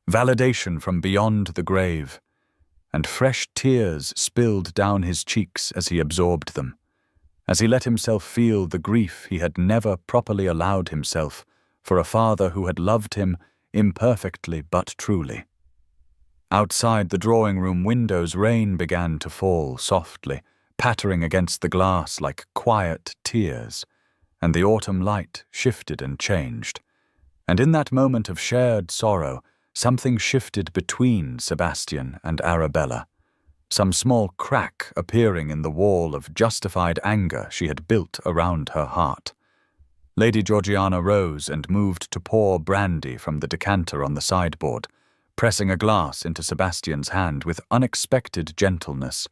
validation from beyond the grave, and fresh tears spilled down his cheeks as he absorbed them, as he let himself feel the grief he had never properly allowed himself for a father who had loved him imperfectly but truly. Outside the drawing-room windows, rain began to fall softly, pattering against the glass like quiet tears, and the autumn light shifted and changed. And in that moment of shared sorrow, something shifted between Sebastian and Arabella, some small crack appearing in the wall of justified anger she had built around her heart. Lady Georgiana rose and moved to pour brandy from the decanter on the sideboard, pressing a glass into Sebastian's hand with unexpected gentleness,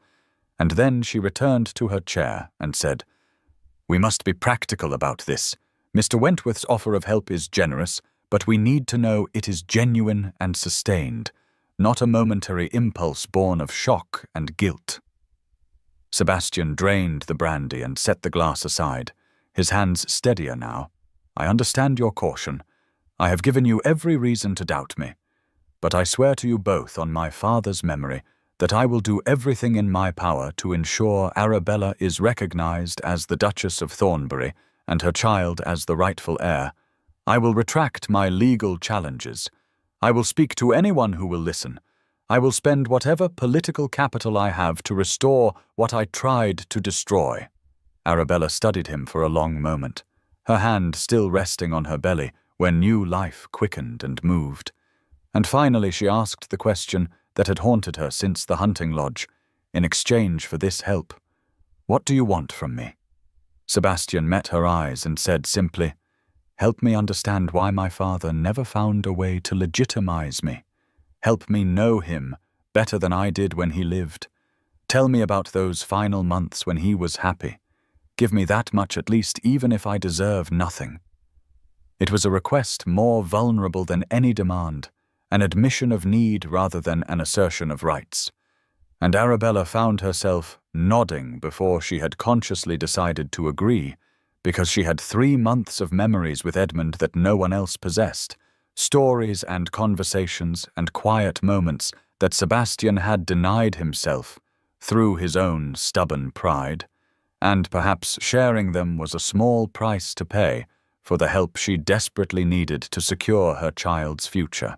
and then she returned to her chair and said, "We must be practical about this. Mr. Wentworth's offer of help is generous, but we need to know it is genuine and sustained, not a momentary impulse born of shock and guilt." Sebastian drained the brandy and set the glass aside, his hands steadier now. "I understand your caution. I have given you every reason to doubt me. But I swear to you both on my father's memory that I will do everything in my power to ensure Arabella is recognized as the Duchess of Thornbury and her child as the rightful heir. I will retract my legal challenges. I will speak to anyone who will listen. I will spend whatever political capital I have to restore what I tried to destroy." Arabella studied him for a long moment, her hand still resting on her belly where new life quickened and moved. And finally she asked the question that had haunted her since the hunting lodge, in exchange for this help. "What do you want from me?" Sebastian met her eyes and said simply, "Help me understand why my father never found a way to legitimize me. Help me know him better than I did when he lived. Tell me about those final months when he was happy. Give me that much at least, even if I deserve nothing." It was a request more vulnerable than any demand, an admission of need rather than an assertion of rights. And Arabella found herself nodding before she had consciously decided to agree, because she had 3 months of memories with Edmund that no one else possessed, stories and conversations and quiet moments that Sebastian had denied himself through his own stubborn pride, and perhaps sharing them was a small price to pay for the help she desperately needed to secure her child's future.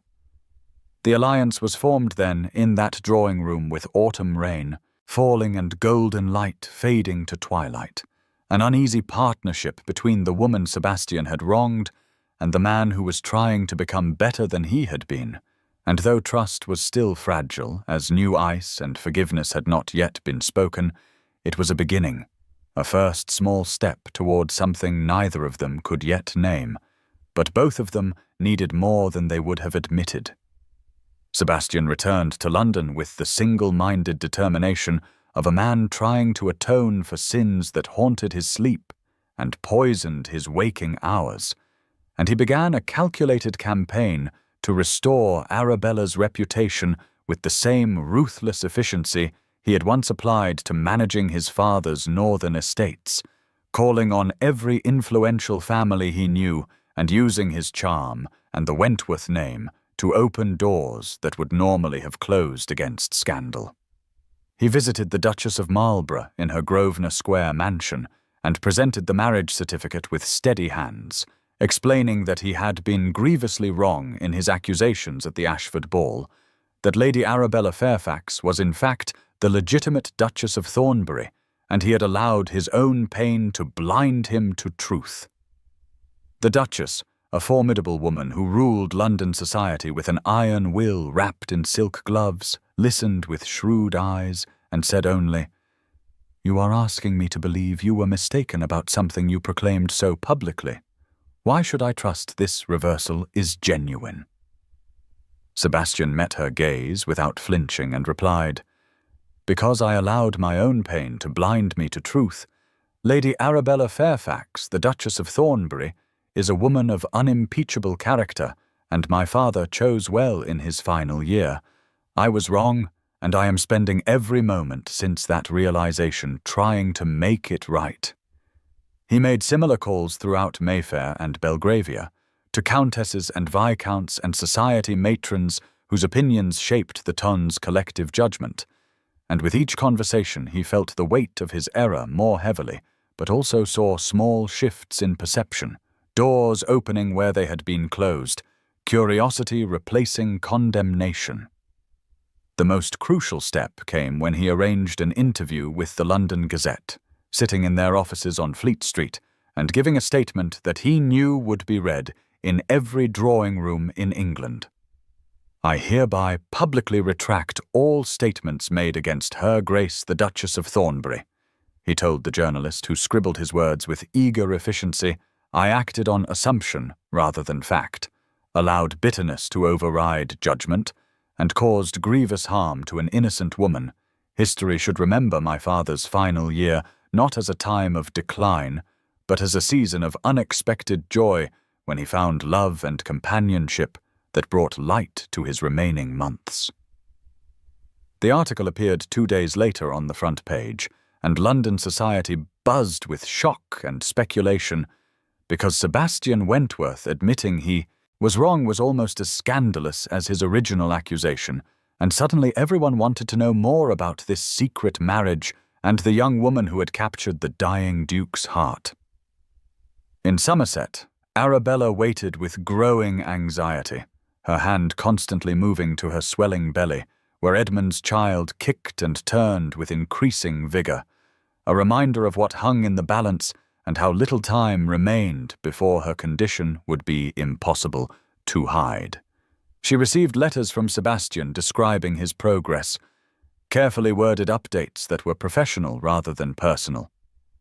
The alliance was formed then in that drawing room with autumn rain falling and golden light fading to twilight, an uneasy partnership between the woman Sebastian had wronged and the man who was trying to become better than he had been. And though trust was still fragile, as new ice and forgiveness had not yet been spoken, it was a beginning, a first small step toward something neither of them could yet name, but both of them needed more than they would have admitted. Sebastian returned to London with the single-minded determination of a man trying to atone for sins that haunted his sleep and poisoned his waking hours, and he began a calculated campaign to restore Arabella's reputation with the same ruthless efficiency he had once applied to managing his father's northern estates, calling on every influential family he knew and using his charm and the Wentworth name to open doors that would normally have closed against scandal. He visited the Duchess of Marlborough in her Grosvenor Square mansion and presented the marriage certificate with steady hands, explaining that he had been grievously wrong in his accusations at the Ashford ball, that Lady Arabella Fairfax was in fact the legitimate Duchess of Thornbury, and he had allowed his own pain to blind him to truth. The Duchess, a formidable woman who ruled London society with an iron will wrapped in silk gloves, listened with shrewd eyes and said only, "You are asking me to believe you were mistaken about something you proclaimed so publicly. Why should I trust this reversal is genuine?" Sebastian met her gaze without flinching and replied, "Because I allowed my own pain to blind me to truth, Lady Arabella Fairfax, the Duchess of Thornbury, is a woman of unimpeachable character, and my father chose well in his final year. I was wrong, and I am spending every moment since that realization trying to make it right." He made similar calls throughout Mayfair and Belgravia, to countesses and viscounts and society matrons whose opinions shaped the ton's collective judgment, and with each conversation he felt the weight of his error more heavily, but also saw small shifts in perception, doors opening where they had been closed, curiosity replacing condemnation. The most crucial step came when he arranged an interview with the London Gazette, sitting in their offices on Fleet Street, and giving a statement that he knew would be read in every drawing room in England. "I hereby publicly retract all statements made against Her Grace the Duchess of Thornbury," he told the journalist, who scribbled his words with eager efficiency. "I acted on assumption rather than fact, allowed bitterness to override judgment, and caused grievous harm to an innocent woman. History should remember my father's final year not as a time of decline, but as a season of unexpected joy when he found love and companionship that brought light to his remaining months." The article appeared 2 days later on the front page, and London society buzzed with shock and speculation, because Sebastian Wentworth admitting he was wrong was almost as scandalous as his original accusation, and suddenly everyone wanted to know more about this secret marriage and the young woman who had captured the dying Duke's heart. In Somerset, Arabella waited with growing anxiety, her hand constantly moving to her swelling belly, where Edmund's child kicked and turned with increasing vigor, a reminder of what hung in the balance and how little time remained before her condition would be impossible to hide. She received letters from Sebastian describing his progress, carefully worded updates that were professional rather than personal,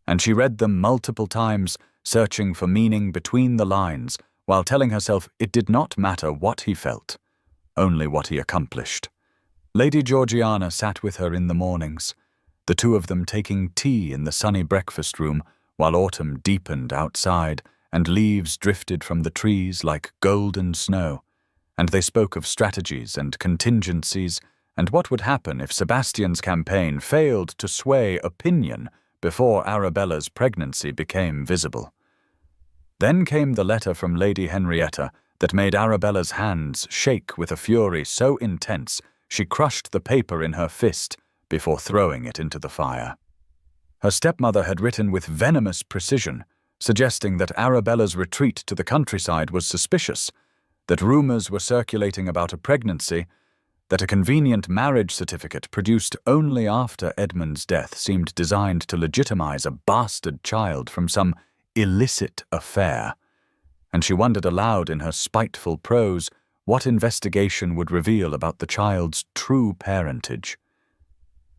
and she read them multiple times, searching for meaning between the lines, while telling herself it did not matter what he felt, only what he accomplished. Lady Georgiana sat with her in the mornings, the two of them taking tea in the sunny breakfast room while autumn deepened outside and leaves drifted from the trees like golden snow, and they spoke of strategies and contingencies and what would happen if Sebastian's campaign failed to sway opinion before Arabella's pregnancy became visible. Then came the letter from Lady Henrietta that made Arabella's hands shake with a fury so intense she crushed the paper in her fist before throwing it into the fire. Her stepmother had written with venomous precision, suggesting that Arabella's retreat to the countryside was suspicious, that rumors were circulating about a pregnancy, that a convenient marriage certificate produced only after Edmund's death seemed designed to legitimize a bastard child from some illicit affair, and she wondered aloud in her spiteful prose what investigation would reveal about the child's true parentage.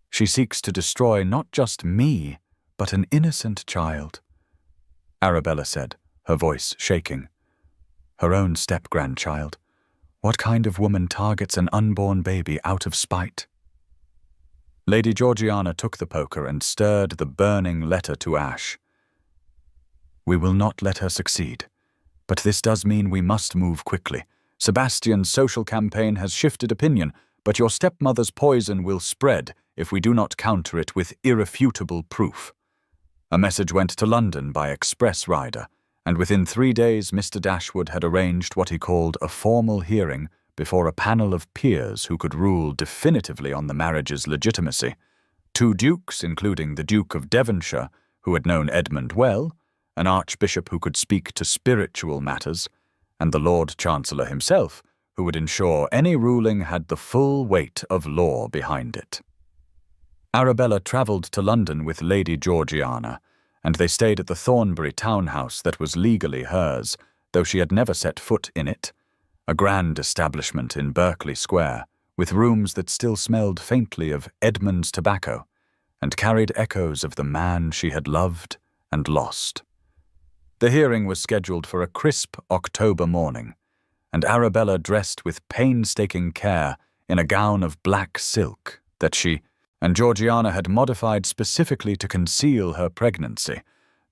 She seeks to destroy not just me, but an innocent child, Arabella said, her voice shaking. Her own step-grandchild. What kind of woman targets an unborn baby out of spite? Lady Georgiana took the poker and stirred the burning letter to ash. We will not let her succeed. But this does mean we must move quickly. Sebastian's social campaign has shifted opinion, but your stepmother's poison will spread if we do not counter it with irrefutable proof. A message went to London by express rider, and within 3 days Mr. Dashwood had arranged what he called a formal hearing before a panel of peers who could rule definitively on the marriage's legitimacy. 2 dukes, including the Duke of Devonshire, who had known Edmund well, an archbishop who could speak to spiritual matters, and the Lord Chancellor himself, who would ensure any ruling had the full weight of law behind it. Arabella travelled to London with Lady Georgiana, and they stayed at the Thornbury townhouse that was legally hers, though she had never set foot in it, a grand establishment in Berkeley Square, with rooms that still smelled faintly of Edmund's tobacco, and carried echoes of the man she had loved and lost. The hearing was scheduled for a crisp October morning, and Arabella dressed with painstaking care in a gown of black silk that she and Georgiana had modified specifically to conceal her pregnancy,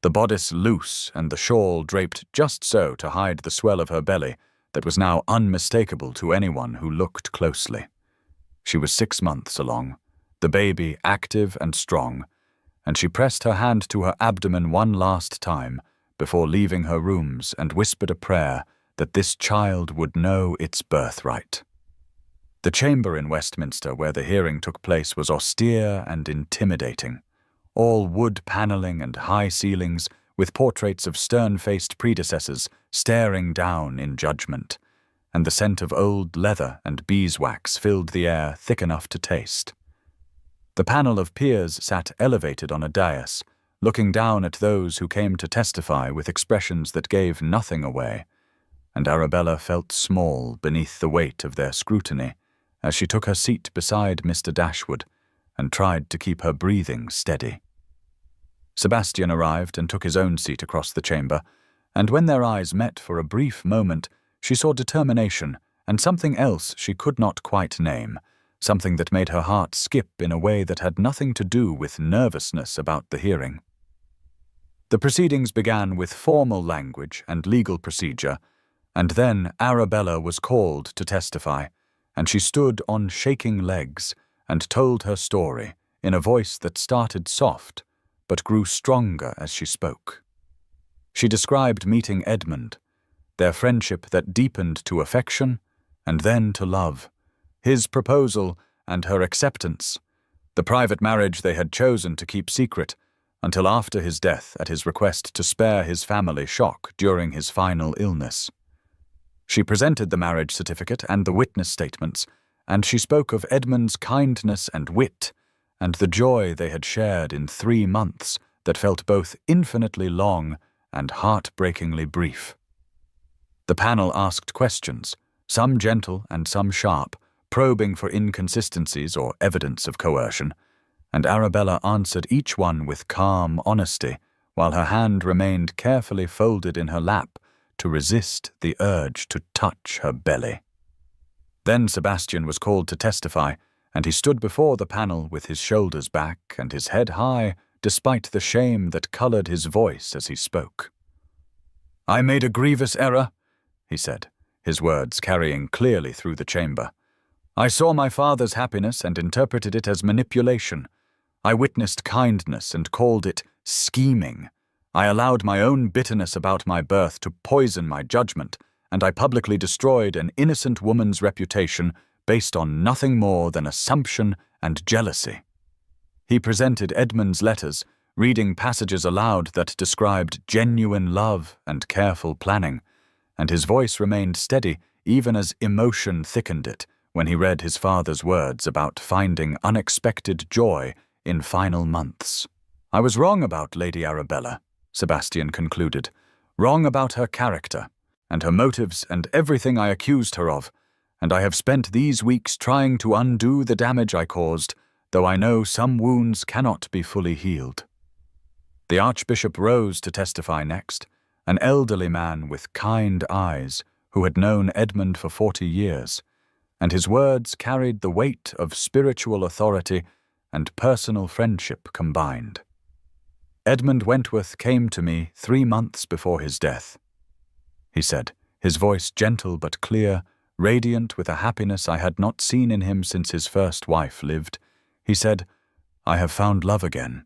the bodice loose and the shawl draped just so to hide the swell of her belly that was now unmistakable to anyone who looked closely. She was 6 months along, the baby active and strong, and she pressed her hand to her abdomen one last time before leaving her rooms and whispered a prayer that this child would know its birthright. The chamber in Westminster where the hearing took place was austere and intimidating, all wood panelling and high ceilings with portraits of stern-faced predecessors staring down in judgment, and the scent of old leather and beeswax filled the air thick enough to taste. The panel of peers sat elevated on a dais, looking down at those who came to testify with expressions that gave nothing away, and Arabella felt small beneath the weight of their scrutiny as she took her seat beside Mr. Dashwood and tried to keep her breathing steady. Sebastian arrived and took his own seat across the chamber, and when their eyes met for a brief moment, she saw determination and something else she could not quite name, something that made her heart skip in a way that had nothing to do with nervousness about the hearing. The proceedings began with formal language and legal procedure, and then Arabella was called to testify, and she stood on shaking legs and told her story in a voice that started soft but grew stronger as she spoke. She described meeting Edmund, their friendship that deepened to affection and then to love, his proposal and her acceptance, the private marriage they had chosen to keep secret until after his death at his request to spare his family shock during his final illness. She presented the marriage certificate and the witness statements, and she spoke of Edmund's kindness and wit, and the joy they had shared in 3 months that felt both infinitely long and heartbreakingly brief. The panel asked questions, some gentle and some sharp, probing for inconsistencies or evidence of coercion, and Arabella answered each one with calm honesty, while her hand remained carefully folded in her lap to resist the urge to touch her belly. Then Sebastian was called to testify, and he stood before the panel with his shoulders back and his head high, despite the shame that colored his voice as he spoke. "I made a grievous error," he said, his words carrying clearly through the chamber. "I saw my father's happiness and interpreted it as manipulation. I witnessed kindness and called it scheming. I allowed my own bitterness about my birth to poison my judgment, and I publicly destroyed an innocent woman's reputation based on nothing more than assumption and jealousy." He presented Edmund's letters, reading passages aloud that described genuine love and careful planning, and his voice remained steady even as emotion thickened it when he read his father's words about finding unexpected joy in final months. "I was wrong about Lady Arabella," Sebastian concluded, "wrong about her character, and her motives and everything I accused her of, and I have spent these weeks trying to undo the damage I caused, though I know some wounds cannot be fully healed." The Archbishop rose to testify next, an elderly man with kind eyes who had known Edmund for 40 years, and his words carried the weight of spiritual authority and personal friendship combined. Edmund Wentworth came to me 3 months before his death, he said, his voice gentle but clear, radiant with a happiness I had not seen in him since his first wife lived. He said, "I have found love again.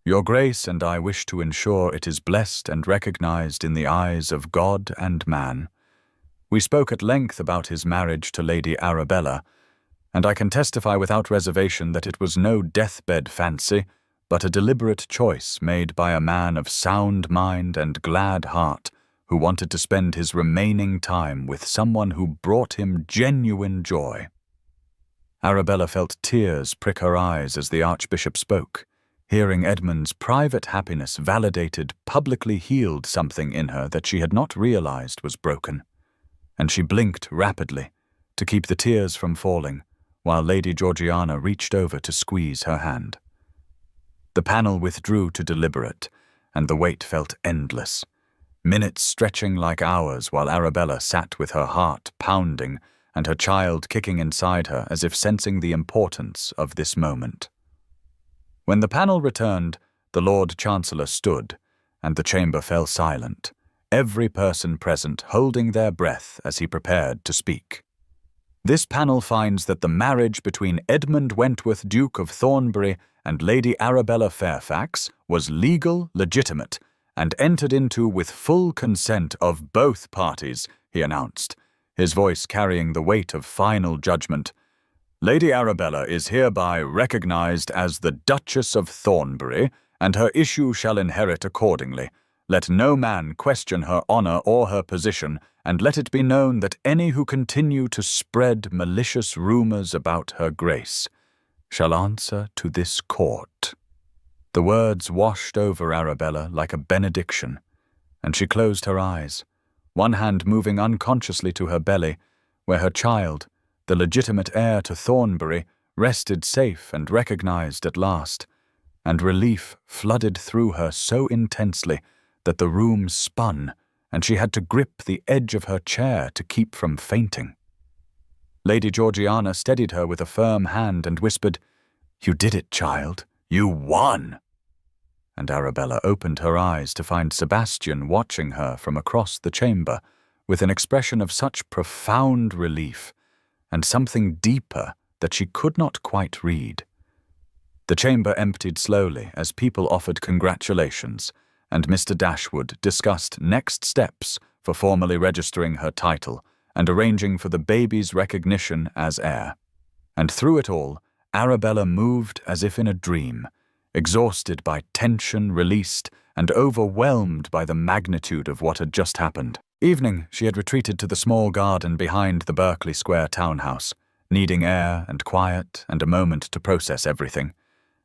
Your Grace and I wish to ensure it is blessed and recognized in the eyes of God and man." We spoke at length about his marriage to Lady Arabella, and I can testify without reservation that it was no deathbed fancy, but a deliberate choice made by a man of sound mind and glad heart, who wanted to spend his remaining time with someone who brought him genuine joy. Arabella felt tears prick her eyes as the Archbishop spoke. Hearing Edmund's private happiness validated publicly healed something in her that she had not realized was broken, and she blinked rapidly to keep the tears from falling, while Lady Georgiana reached over to squeeze her hand. The panel withdrew to deliberate, and the wait felt endless. Minutes stretching like hours while Arabella sat with her heart pounding and her child kicking inside her as if sensing the importance of this moment. When the panel returned, the Lord Chancellor stood, and the chamber fell silent, every person present holding their breath as he prepared to speak. This panel finds that the marriage between Edmund Wentworth, Duke of Thornbury, and Lady Arabella Fairfax was legal, legitimate, and entered into with full consent of both parties, he announced, his voice carrying the weight of final judgment. Lady Arabella is hereby recognized as the Duchess of Thornbury, and her issue shall inherit accordingly. Let no man question her honor or her position, and let it be known that any who continue to spread malicious rumors about her grace shall answer to this court. The words washed over Arabella like a benediction, and she closed her eyes, one hand moving unconsciously to her belly, where her child, the legitimate heir to Thornbury, rested safe and recognized at last, and relief flooded through her so intensely that the room spun, and she had to grip the edge of her chair to keep from fainting. Lady Georgiana steadied her with a firm hand and whispered, "You did it, child. You won!" And Arabella opened her eyes to find Sebastian watching her from across the chamber with an expression of such profound relief and something deeper that she could not quite read. The chamber emptied slowly as people offered congratulations, and Mr. Dashwood discussed next steps for formally registering her title and arranging for the baby's recognition as heir. And through it all, Arabella moved as if in a dream, exhausted by tension released and overwhelmed by the magnitude of what had just happened. Evening, she had retreated to the small garden behind the Berkeley Square townhouse, needing air and quiet and a moment to process everything,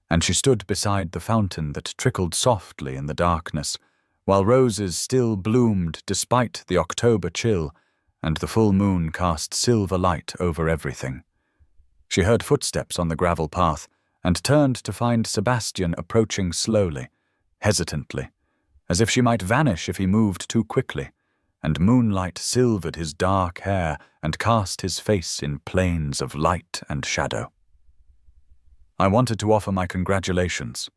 and she stood beside the fountain that trickled softly in the darkness, while roses still bloomed despite the October chill, and the full moon cast silver light over everything. She heard footsteps on the gravel path, and turned to find Sebastian approaching slowly, hesitantly, as if she might vanish if he moved too quickly, and moonlight silvered his dark hair and cast his face in planes of light and shadow. "I wanted to offer my congratulations,"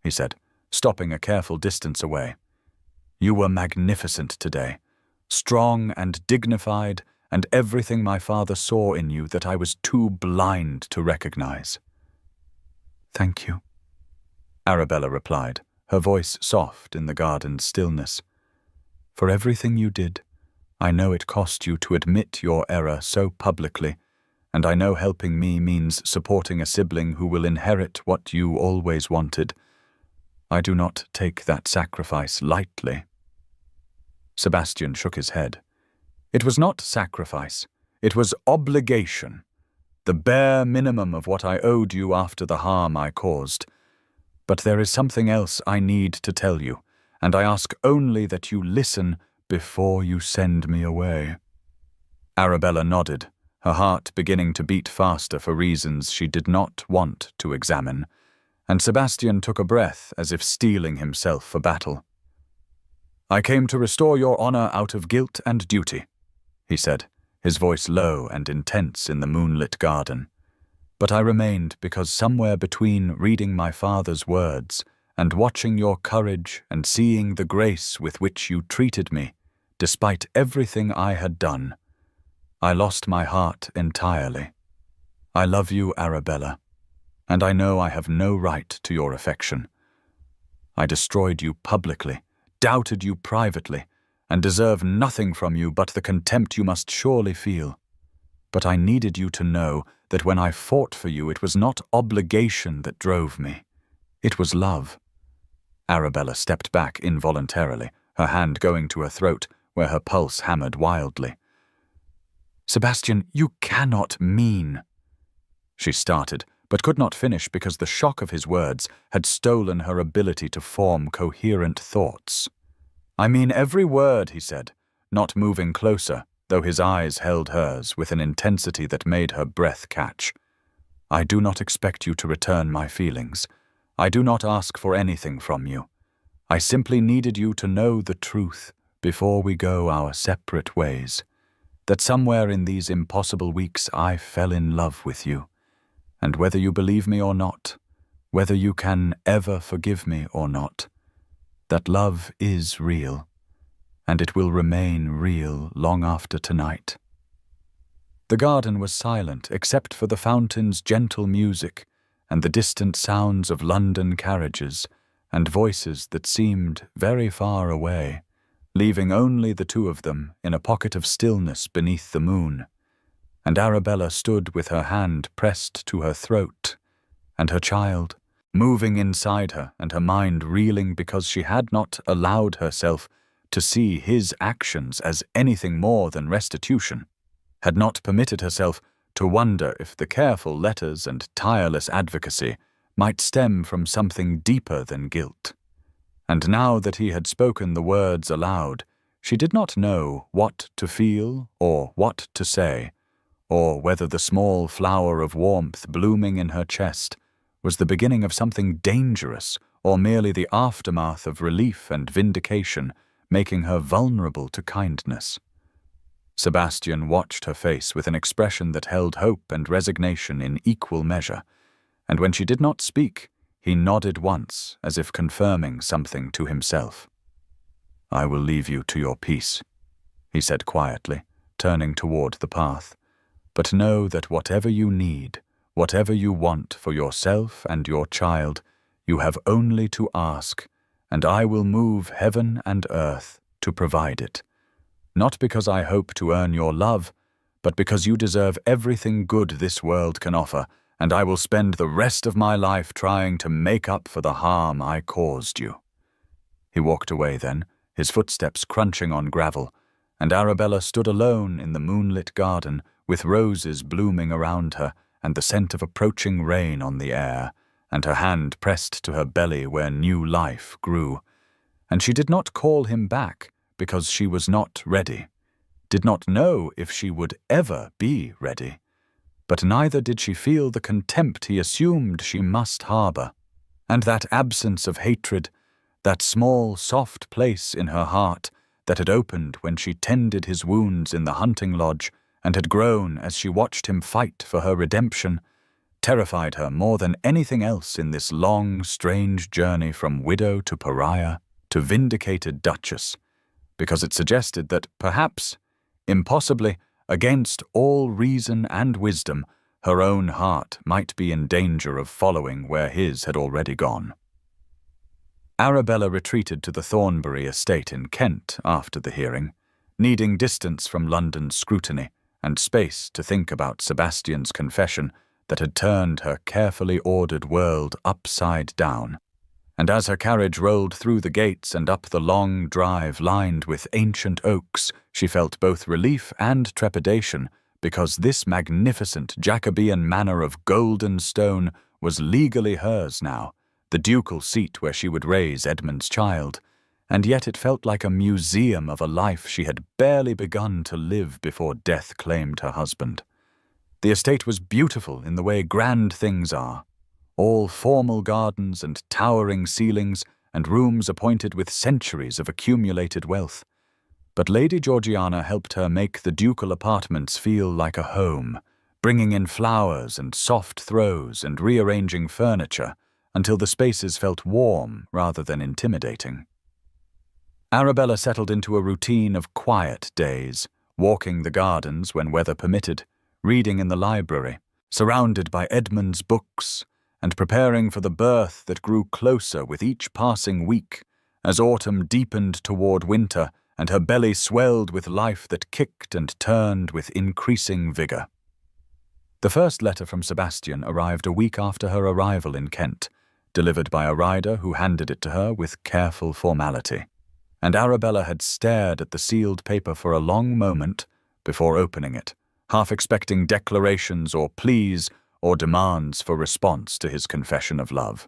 he said, stopping a careful distance away. "You were magnificent today, strong and dignified, and everything my father saw in you that I was too blind to recognize." "Thank you," Arabella replied, her voice soft in the garden's stillness. "For everything you did. I know it cost you to admit your error so publicly, and I know helping me means supporting a sibling who will inherit what you always wanted. I do not take that sacrifice lightly." Sebastian shook his head. "It was not sacrifice. It was obligation. The bare minimum of what I owed you after the harm I caused. But there is something else I need to tell you, and I ask only that you listen before you send me away." Arabella nodded, her heart beginning to beat faster for reasons she did not want to examine, and Sebastian took a breath as if steeling himself for battle. "I came to restore your honor out of guilt and duty," he said, his voice low and intense in the moonlit garden. "But I remained because somewhere between reading my father's words and watching your courage and seeing the grace with which you treated me, despite everything I had done, I lost my heart entirely. I love you, Arabella, and I know I have no right to your affection. I destroyed you publicly, doubted you privately, and deserve nothing from you but the contempt you must surely feel. But I needed you to know that when I fought for you, it was not obligation that drove me. It was love. Arabella stepped back involuntarily, her hand going to her throat, where her pulse hammered wildly. "Sebastian, you cannot mean—" She started, but could not finish because the shock of his words had stolen her ability to form coherent thoughts. "I mean every word," he said, not moving closer, though his eyes held hers with an intensity that made her breath catch. "I do not expect you to return my feelings. I do not ask for anything from you. I simply needed you to know the truth before we go our separate ways, that somewhere in these impossible weeks I fell in love with you. And whether you believe me or not, whether you can ever forgive me or not, that love is real, and it will remain real long after tonight." The garden was silent except for the fountain's gentle music and the distant sounds of London carriages and voices that seemed very far away, leaving only the two of them in a pocket of stillness beneath the moon. And Arabella stood with her hand pressed to her throat, and her child, moving inside her and her mind reeling because she had not allowed herself to see his actions as anything more than restitution, had not permitted herself to wonder if the careful letters and tireless advocacy might stem from something deeper than guilt. And now that he had spoken the words aloud, she did not know what to feel or what to say, or whether the small flower of warmth blooming in her chest was the beginning of something dangerous or merely the aftermath of relief and vindication, making her vulnerable to kindness. Sebastian watched her face with an expression that held hope and resignation in equal measure, and when she did not speak, he nodded once as if confirming something to himself. "I will leave you to your peace," he said quietly, turning toward the path. "But know that whatever you need, whatever you want for yourself and your child, you have only to ask, and I will move heaven and earth to provide it. Not because I hope to earn your love, but because you deserve everything good this world can offer, and I will spend the rest of my life trying to make up for the harm I caused you." He walked away then, his footsteps crunching on gravel, and Arabella stood alone in the moonlit garden with roses blooming around her and the scent of approaching rain on the air, and her hand pressed to her belly where new life grew. And she did not call him back because she was not ready, did not know if she would ever be ready, but neither did she feel the contempt he assumed she must harbor, and that absence of hatred, that small, soft place in her heart that had opened when she tended his wounds in the hunting lodge and had grown as she watched him fight for her redemption, terrified her more than anything else in this long, strange journey from widow to pariah to vindicated duchess, because it suggested that perhaps, impossibly, against all reason and wisdom, her own heart might be in danger of following where his had already gone. Arabella retreated to the Thornbury estate in Kent after the hearing, needing distance from London's scrutiny and space to think about Sebastian's confession that had turned her carefully ordered world upside down. And as her carriage rolled through the gates and up the long drive lined with ancient oaks, she felt both relief and trepidation, because this magnificent Jacobean manor of golden stone was legally hers now, the ducal seat where she would raise Edmund's child, and yet it felt like a museum of a life she had barely begun to live before death claimed her husband. The estate was beautiful in the way grand things are, all formal gardens and towering ceilings and rooms appointed with centuries of accumulated wealth. But Lady Georgiana helped her make the ducal apartments feel like a home, bringing in flowers and soft throws and rearranging furniture, until the spaces felt warm rather than intimidating. Arabella settled into a routine of quiet days, walking the gardens when weather permitted, reading in the library, surrounded by Edmund's books, and preparing for the birth that grew closer with each passing week, as autumn deepened toward winter and her belly swelled with life that kicked and turned with increasing vigor. The first letter from Sebastian arrived a week after her arrival in Kent, delivered by a rider who handed it to her with careful formality, and Arabella had stared at the sealed paper for a long moment before opening it, half expecting declarations or pleas or demands for response to his confession of love.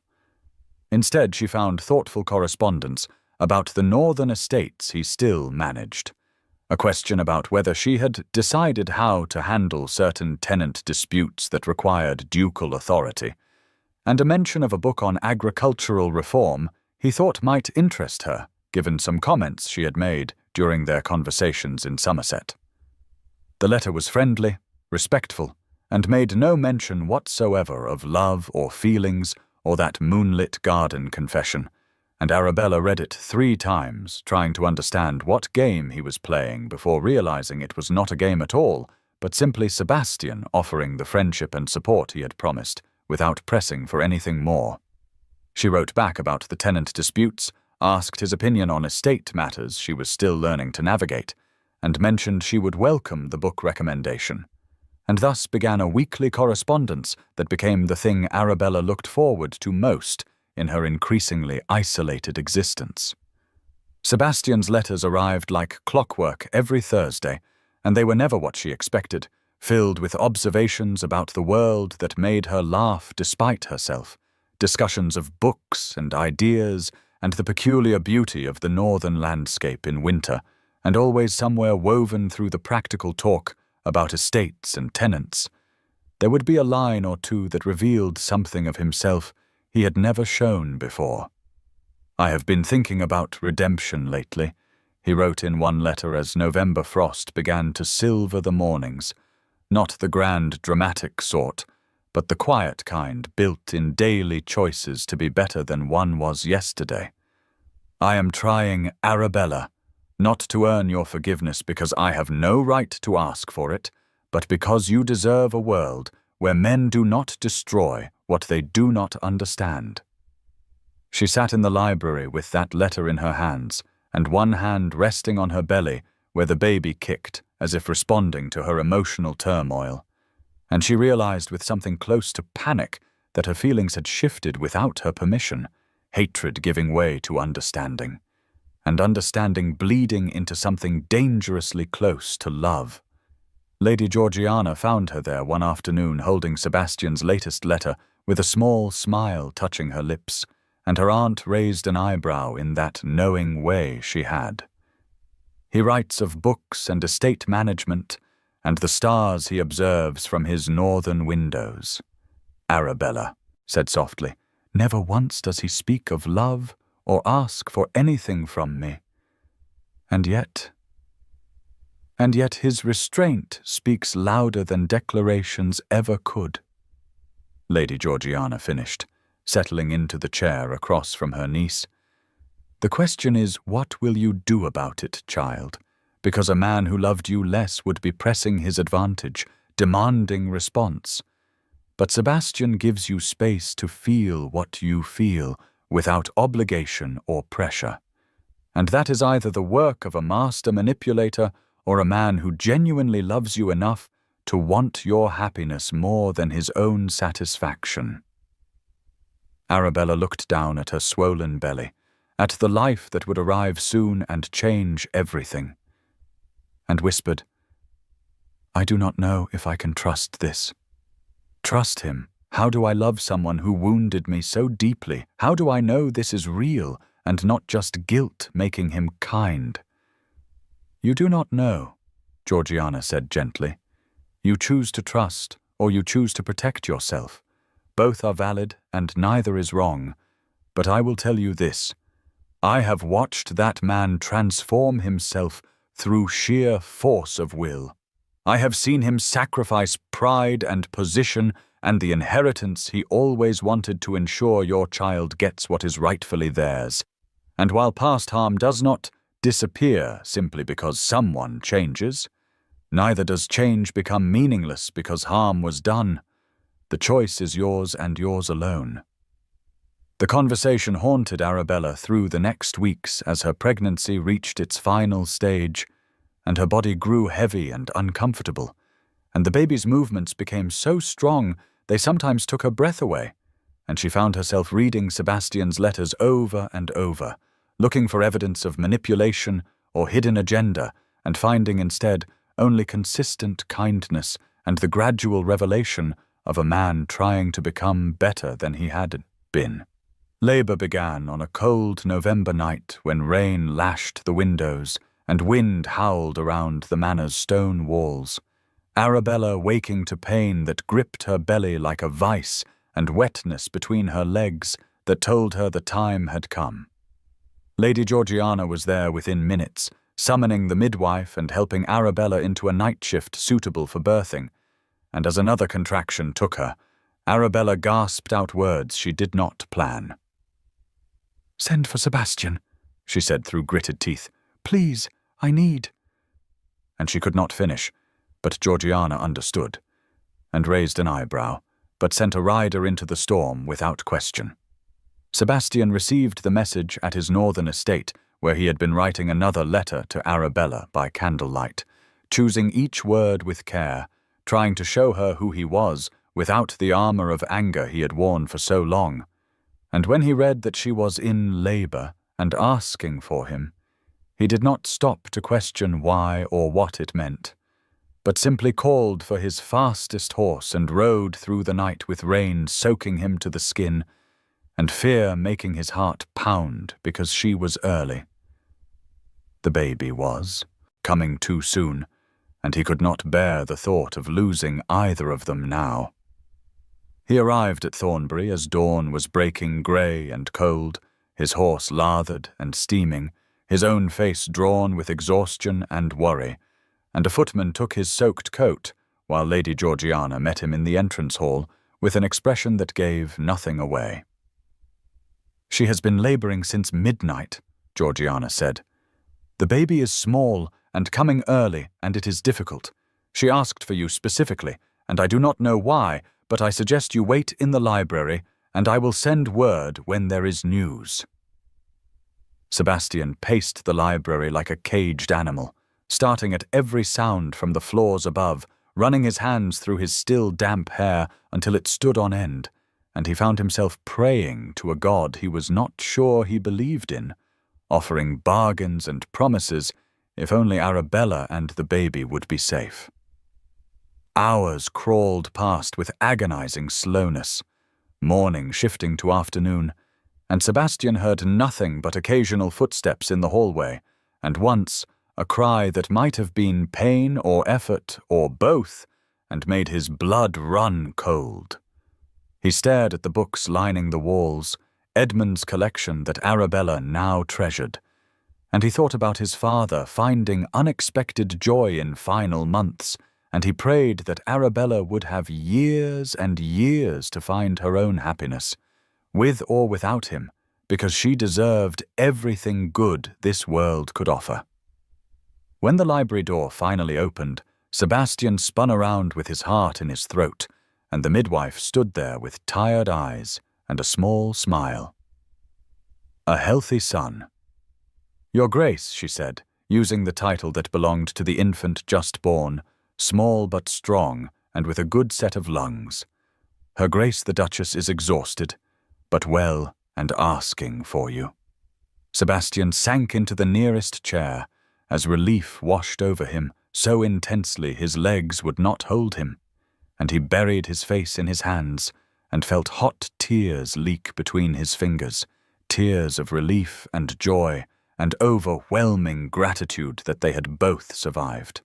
Instead, she found thoughtful correspondence about the northern estates he still managed, a question about whether she had decided how to handle certain tenant disputes that required ducal authority, and a mention of a book on agricultural reform he thought might interest her, given some comments she had made during their conversations in Somerset. The letter was friendly, respectful, and made no mention whatsoever of love or feelings or that moonlit garden confession, and Arabella read it 3 times, trying to understand what game he was playing before realizing it was not a game at all, but simply Sebastian offering the friendship and support he had promised, without pressing for anything more. She wrote back about the tenant disputes, asked his opinion on estate matters she was still learning to navigate, and mentioned she would welcome the book recommendation, and thus began a weekly correspondence that became the thing Arabella looked forward to most in her increasingly isolated existence. Sebastian's letters arrived like clockwork every Thursday, and they were never what she expected, filled with observations about the world that made her laugh despite herself, discussions of books and ideas and the peculiar beauty of the northern landscape in winter, and always somewhere woven through the practical talk about estates and tenants. There would be a line or two that revealed something of himself he had never shown before. "I have been thinking about redemption lately," he wrote in one letter as November frost began to silver the mornings, not the grand dramatic sort, but the quiet kind built in daily choices to be better than one was yesterday. "I am trying, Arabella, not to earn your forgiveness because I have no right to ask for it, but because you deserve a world where men do not destroy what they do not understand." She sat in the library with that letter in her hands, and one hand resting on her belly where the baby kicked as if responding to her emotional turmoil, and she realized with something close to panic that her feelings had shifted without her permission, hatred giving way to understanding, and understanding bleeding into something dangerously close to love. Lady Georgiana found her there one afternoon holding Sebastian's latest letter with a small smile touching her lips, and her aunt raised an eyebrow in that knowing way she had. "He writes of books and estate management, and the stars he observes from his northern windows." Arabella said softly, "Never once does he speak of love or ask for anything from me. And yet his restraint speaks louder than declarations ever could." Lady Georgiana finished, settling into the chair across from her niece. "The question is, what will you do about it, child? Because a man who loved you less would be pressing his advantage, demanding response. But Sebastian gives you space to feel what you feel without obligation or pressure. And that is either the work of a master manipulator or a man who genuinely loves you enough to want your happiness more than his own satisfaction." Arabella looked down at her swollen belly, at the life that would arrive soon and change everything, and whispered, "I do not know if I can trust this. Trust him? How do I love someone who wounded me so deeply? How do I know this is real and not just guilt making him kind?" "You do not know," Georgiana said gently. "You choose to trust, or you choose to protect yourself. Both are valid, and neither is wrong. But I will tell you this. I have watched that man transform himself through sheer force of will. I have seen him sacrifice pride and position and the inheritance he always wanted to ensure your child gets what is rightfully theirs. And while past harm does not disappear simply because someone changes, neither does change become meaningless because harm was done. The choice is yours and yours alone. The conversation haunted Arabella through the next weeks as her pregnancy reached its final stage, and her body grew heavy and uncomfortable, and the baby's movements became so strong they sometimes took her breath away, and she found herself reading Sebastian's letters over and over, looking for evidence of manipulation or hidden agenda, and finding instead only consistent kindness and the gradual revelation of a man trying to become better than he had been. Labor began on a cold November night when rain lashed the windows and wind howled around the manor's stone walls. Arabella waking to pain that gripped her belly like a vice and wetness between her legs that told her the time had come. Lady Georgiana was there within minutes, summoning the midwife and helping Arabella into a night shift suitable for birthing, and as another contraction took her, Arabella gasped out words she did not plan. "Send for Sebastian," she said through gritted teeth. "Please, I need—" And she could not finish, but Georgiana understood, and raised an eyebrow, but sent a rider into the storm without question. Sebastian received the message at his northern estate, where he had been writing another letter to Arabella by candlelight, choosing each word with care, trying to show her who he was without the armor of anger he had worn for so long. And when he read that she was in labor and asking for him, he did not stop to question why or what it meant, but simply called for his fastest horse and rode through the night with rain soaking him to the skin, and fear making his heart pound because she was early. The baby was coming too soon, and he could not bear the thought of losing either of them now. He arrived at Thornbury as dawn was breaking grey and cold, his horse lathered and steaming, his own face drawn with exhaustion and worry, and a footman took his soaked coat, while Lady Georgiana met him in the entrance hall with an expression that gave nothing away. "She has been labouring since midnight," Georgiana said. "The baby is small and coming early, and it is difficult. She asked for you specifically, and I do not know why, but I suggest you wait in the library, and I will send word when there is news." Sebastian paced the library like a caged animal, starting at every sound from the floors above, running his hands through his still damp hair until it stood on end, and he found himself praying to a god he was not sure he believed in, offering bargains and promises if only Arabella and the baby would be safe. Hours crawled past with agonizing slowness, morning shifting to afternoon, and Sebastian heard nothing but occasional footsteps in the hallway, and once a cry that might have been pain or effort or both, and made his blood run cold. He stared at the books lining the walls, Edmund's collection that Arabella now treasured, and he thought about his father finding unexpected joy in final months, and he prayed that Arabella would have years and years to find her own happiness, with or without him, because she deserved everything good this world could offer. When the library door finally opened, Sebastian spun around with his heart in his throat, and the midwife stood there with tired eyes and a small smile. "A healthy son." "Your Grace," she said, using the title that belonged to the infant just born, small but strong, and with a good set of lungs. "Her Grace the Duchess is exhausted, but well and asking for you." Sebastian sank into the nearest chair, as relief washed over him so intensely his legs would not hold him, and he buried his face in his hands and felt hot tears leak between his fingers, tears of relief and joy and overwhelming gratitude that they had both survived.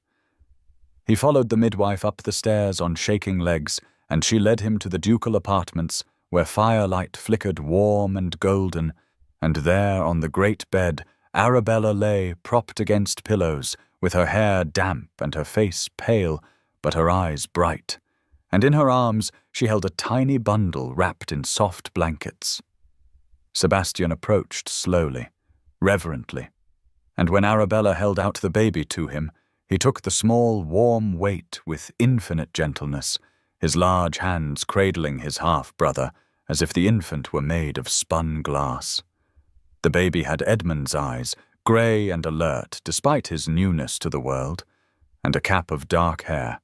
He followed the midwife up the stairs on shaking legs, and she led him to the ducal apartments, where firelight flickered warm and golden, and there on the great bed Arabella lay propped against pillows, with her hair damp and her face pale, but her eyes bright, and in her arms she held a tiny bundle wrapped in soft blankets. Sebastian approached slowly, reverently, and when Arabella held out the baby to him, he took the small, warm weight with infinite gentleness, his large hands cradling his half-brother as if the infant were made of spun glass. The baby had Edmund's eyes, grey and alert despite his newness to the world, and a cap of dark hair,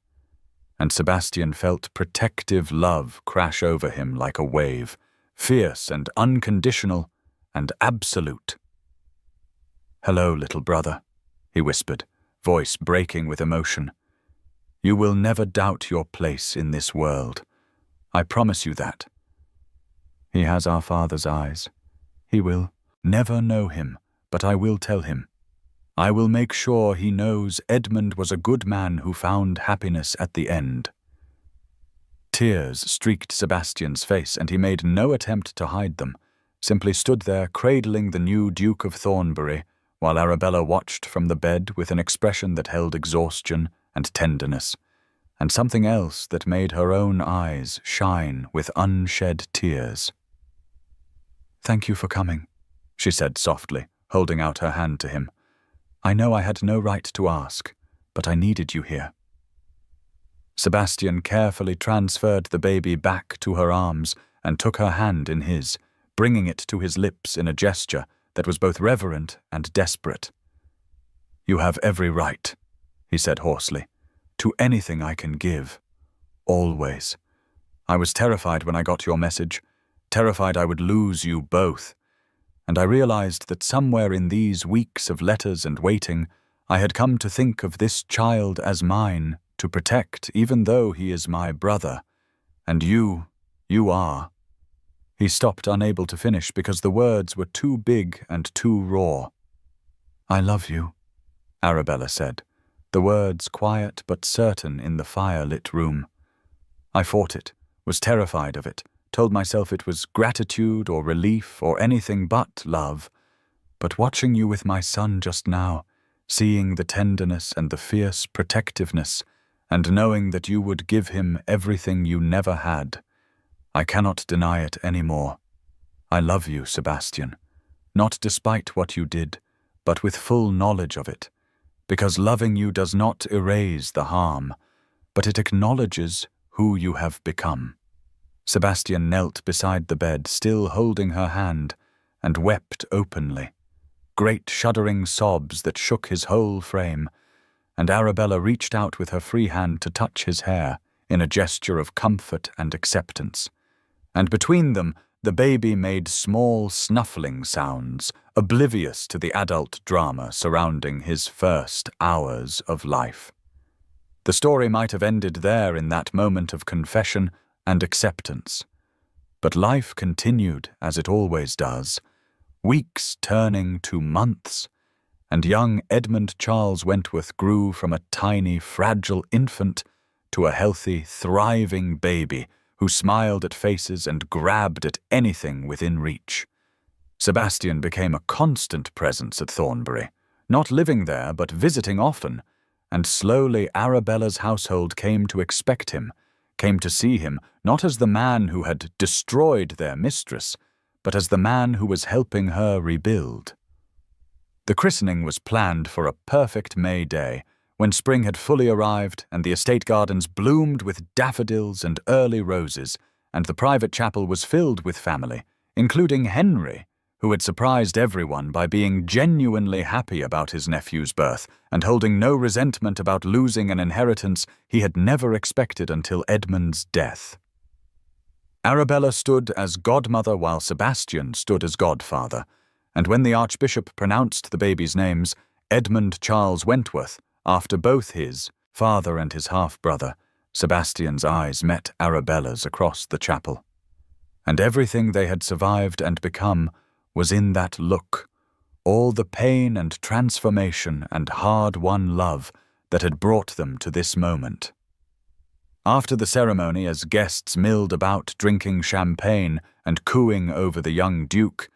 and Sebastian felt protective love crash over him like a wave, fierce and unconditional and absolute. "Hello, little brother," he whispered, voice breaking with emotion. "You will never doubt your place in this world. I promise you that. He has our father's eyes. He will never know him, but I will tell him. I will make sure he knows Edmund was a good man who found happiness at the end." Tears streaked Sebastian's face, and he made no attempt to hide them, simply stood there cradling the new Duke of Thornbury, while Arabella watched from the bed with an expression that held exhaustion and tenderness, and something else that made her own eyes shine with unshed tears. "Thank you for coming," she said softly, holding out her hand to him. "I know I had no right to ask, but I needed you here." Sebastian carefully transferred the baby back to her arms and took her hand in his, bringing it to his lips in a gesture that was both reverent and desperate. "You have every right," he said hoarsely, "to anything I can give. Always. I was terrified when I got your message, terrified I would lose you both, and I realized that somewhere in these weeks of letters and waiting, I had come to think of this child as mine, to protect, even though he is my brother. And you are." He stopped, unable to finish, because the words were too big and too raw. "I love you," Arabella said, the words quiet but certain in the fire-lit room. I fought it, was terrified of it, told myself it was gratitude or relief or anything but love. But watching you with my son just now, seeing the tenderness and the fierce protectiveness, and knowing that you would give him everything you never had, I cannot deny it any more. I love you, Sebastian, not despite what you did, but with full knowledge of it, because loving you does not erase the harm, but it acknowledges who you have become. Sebastian knelt beside the bed, still holding her hand, and wept openly, great shuddering sobs that shook his whole frame, and Arabella reached out with her free hand to touch his hair in a gesture of comfort and acceptance. And between them, the baby made small snuffling sounds, oblivious to the adult drama surrounding his first hours of life. The story might have ended there in that moment of confession and acceptance. But life continued as it always does, weeks turning to months, and young Edmund Charles Wentworth grew from a tiny, fragile infant to a healthy, thriving baby who smiled at faces and grabbed at anything within reach. Sebastian became a constant presence at Thornbury, not living there but visiting often, and slowly Arabella's household came to expect him, came to see him not as the man who had destroyed their mistress, but as the man who was helping her rebuild. The christening was planned for a perfect May day, when spring had fully arrived and the estate gardens bloomed with daffodils and early roses, and the private chapel was filled with family, including Henry, who had surprised everyone by being genuinely happy about his nephew's birth and holding no resentment about losing an inheritance he had never expected until Edmund's death. Arabella stood as godmother while Sebastian stood as godfather, and when the Archbishop pronounced the baby's names, Edmund Charles Wentworth, after both his father and his half-brother, Sebastian's eyes met Arabella's across the chapel. And everything they had survived and become was in that look, all the pain and transformation and hard-won love that had brought them to this moment. After the ceremony, as guests milled about drinking champagne and cooing over the young Duke,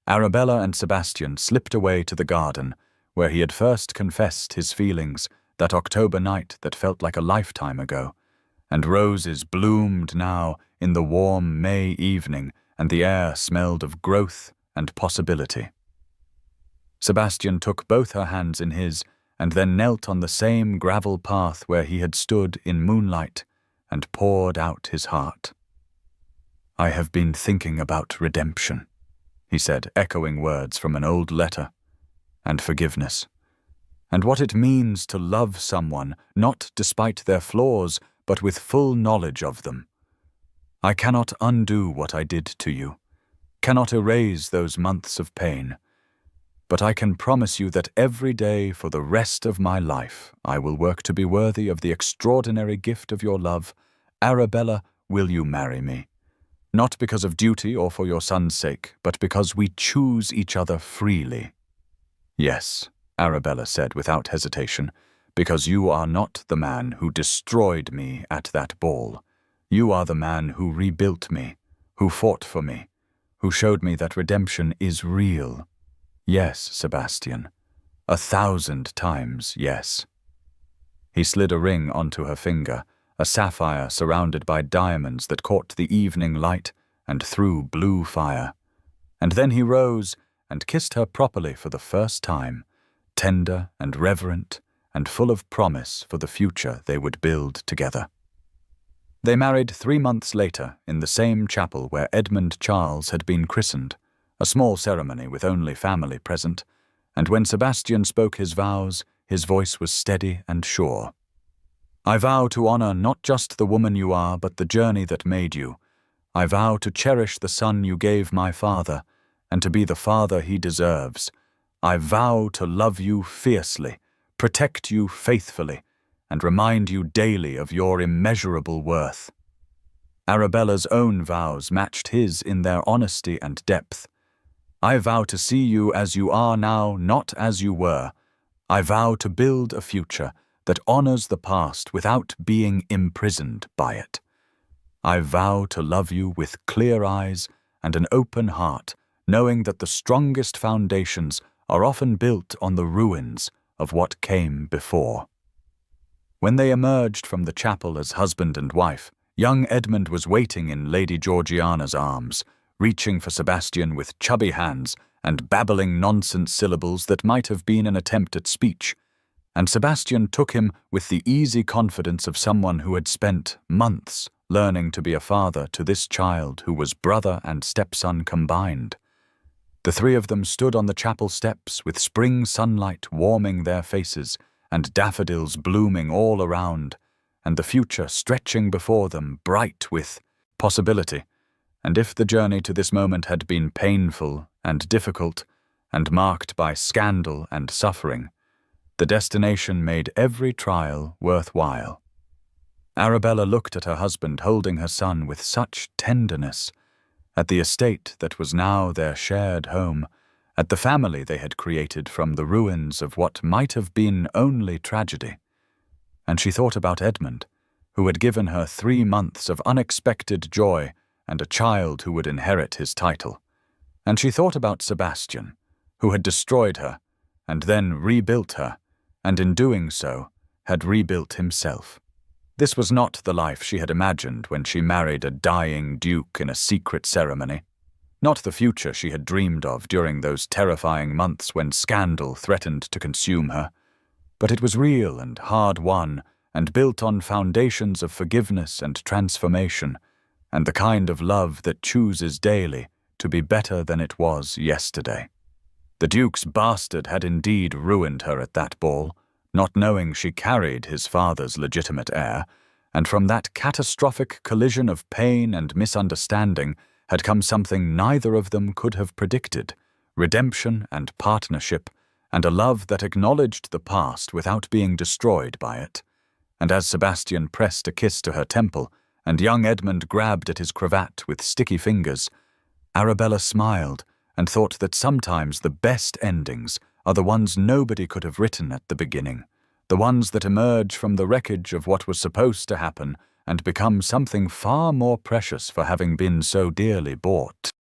Arabella and Sebastian slipped away to the garden, where he had first confessed his feelings that October night that felt like a lifetime ago, and roses bloomed now in the warm May evening, and the air smelled of growth and possibility. Sebastian took both her hands in his, and then knelt on the same gravel path where he had stood in moonlight and poured out his heart. "I have been thinking about redemption," he said, echoing words from an old letter, "and forgiveness, and what it means to love someone, not despite their flaws, but with full knowledge of them. I cannot undo what I did to you, cannot erase those months of pain, but I can promise you that every day for the rest of my life I will work to be worthy of the extraordinary gift of your love. Arabella, will you marry me? Not because of duty or for your son's sake, but because we choose each other freely." "Yes," Arabella said without hesitation, "because you are not the man who destroyed me at that ball. You are the man who rebuilt me, who fought for me, who showed me that redemption is real. Yes, Sebastian, 1,000 times yes." He slid a ring onto her finger, a sapphire surrounded by diamonds that caught the evening light and threw blue fire. And then he rose and kissed her properly for the first time, tender and reverent and full of promise for the future they would build together. They married 3 months later in the same chapel where Edmund Charles had been christened, a small ceremony with only family present, and when Sebastian spoke his vows, his voice was steady and sure. "I vow to honor not just the woman you are, but the journey that made you. I vow to cherish the son you gave my father, and to be the father he deserves. I vow to love you fiercely, protect you faithfully, and remind you daily of your immeasurable worth." Arabella's own vows matched his in their honesty and depth. "I vow to see you as you are now, not as you were. I vow to build a future that honors the past without being imprisoned by it. I vow to love you with clear eyes and an open heart, knowing that the strongest foundations are often built on the ruins of what came before." When they emerged from the chapel as husband and wife, young Edmund was waiting in Lady Georgiana's arms, reaching for Sebastian with chubby hands and babbling nonsense syllables that might have been an attempt at speech, and Sebastian took him with the easy confidence of someone who had spent months learning to be a father to this child who was brother and stepson combined. The three of them stood on the chapel steps with spring sunlight warming their faces and daffodils blooming all around, and the future stretching before them bright with possibility. And if the journey to this moment had been painful and difficult, and marked by scandal and suffering, the destination made every trial worthwhile. Arabella looked at her husband holding her son with such tenderness, at the estate that was now their shared home, at the family they had created from the ruins of what might have been only tragedy. And she thought about Edmund, who had given her 3 months of unexpected joy and a child who would inherit his title. And she thought about Sebastian, who had destroyed her, and then rebuilt her, and in doing so, had rebuilt himself. This was not the life she had imagined when she married a dying duke in a secret ceremony, not the future she had dreamed of during those terrifying months when scandal threatened to consume her, but it was real and hard-won and built on foundations of forgiveness and transformation, and the kind of love that chooses daily to be better than it was yesterday. The Duke's bastard had indeed ruined her at that ball, not knowing she carried his father's legitimate heir, and from that catastrophic collision of pain and misunderstanding had come something neither of them could have predicted: redemption and partnership, and a love that acknowledged the past without being destroyed by it. And as Sebastian pressed a kiss to her temple, and young Edmund grabbed at his cravat with sticky fingers, Arabella smiled and thought that sometimes the best endings are the ones nobody could have written at the beginning, the ones that emerge from the wreckage of what was supposed to happen and become something far more precious for having been so dearly bought.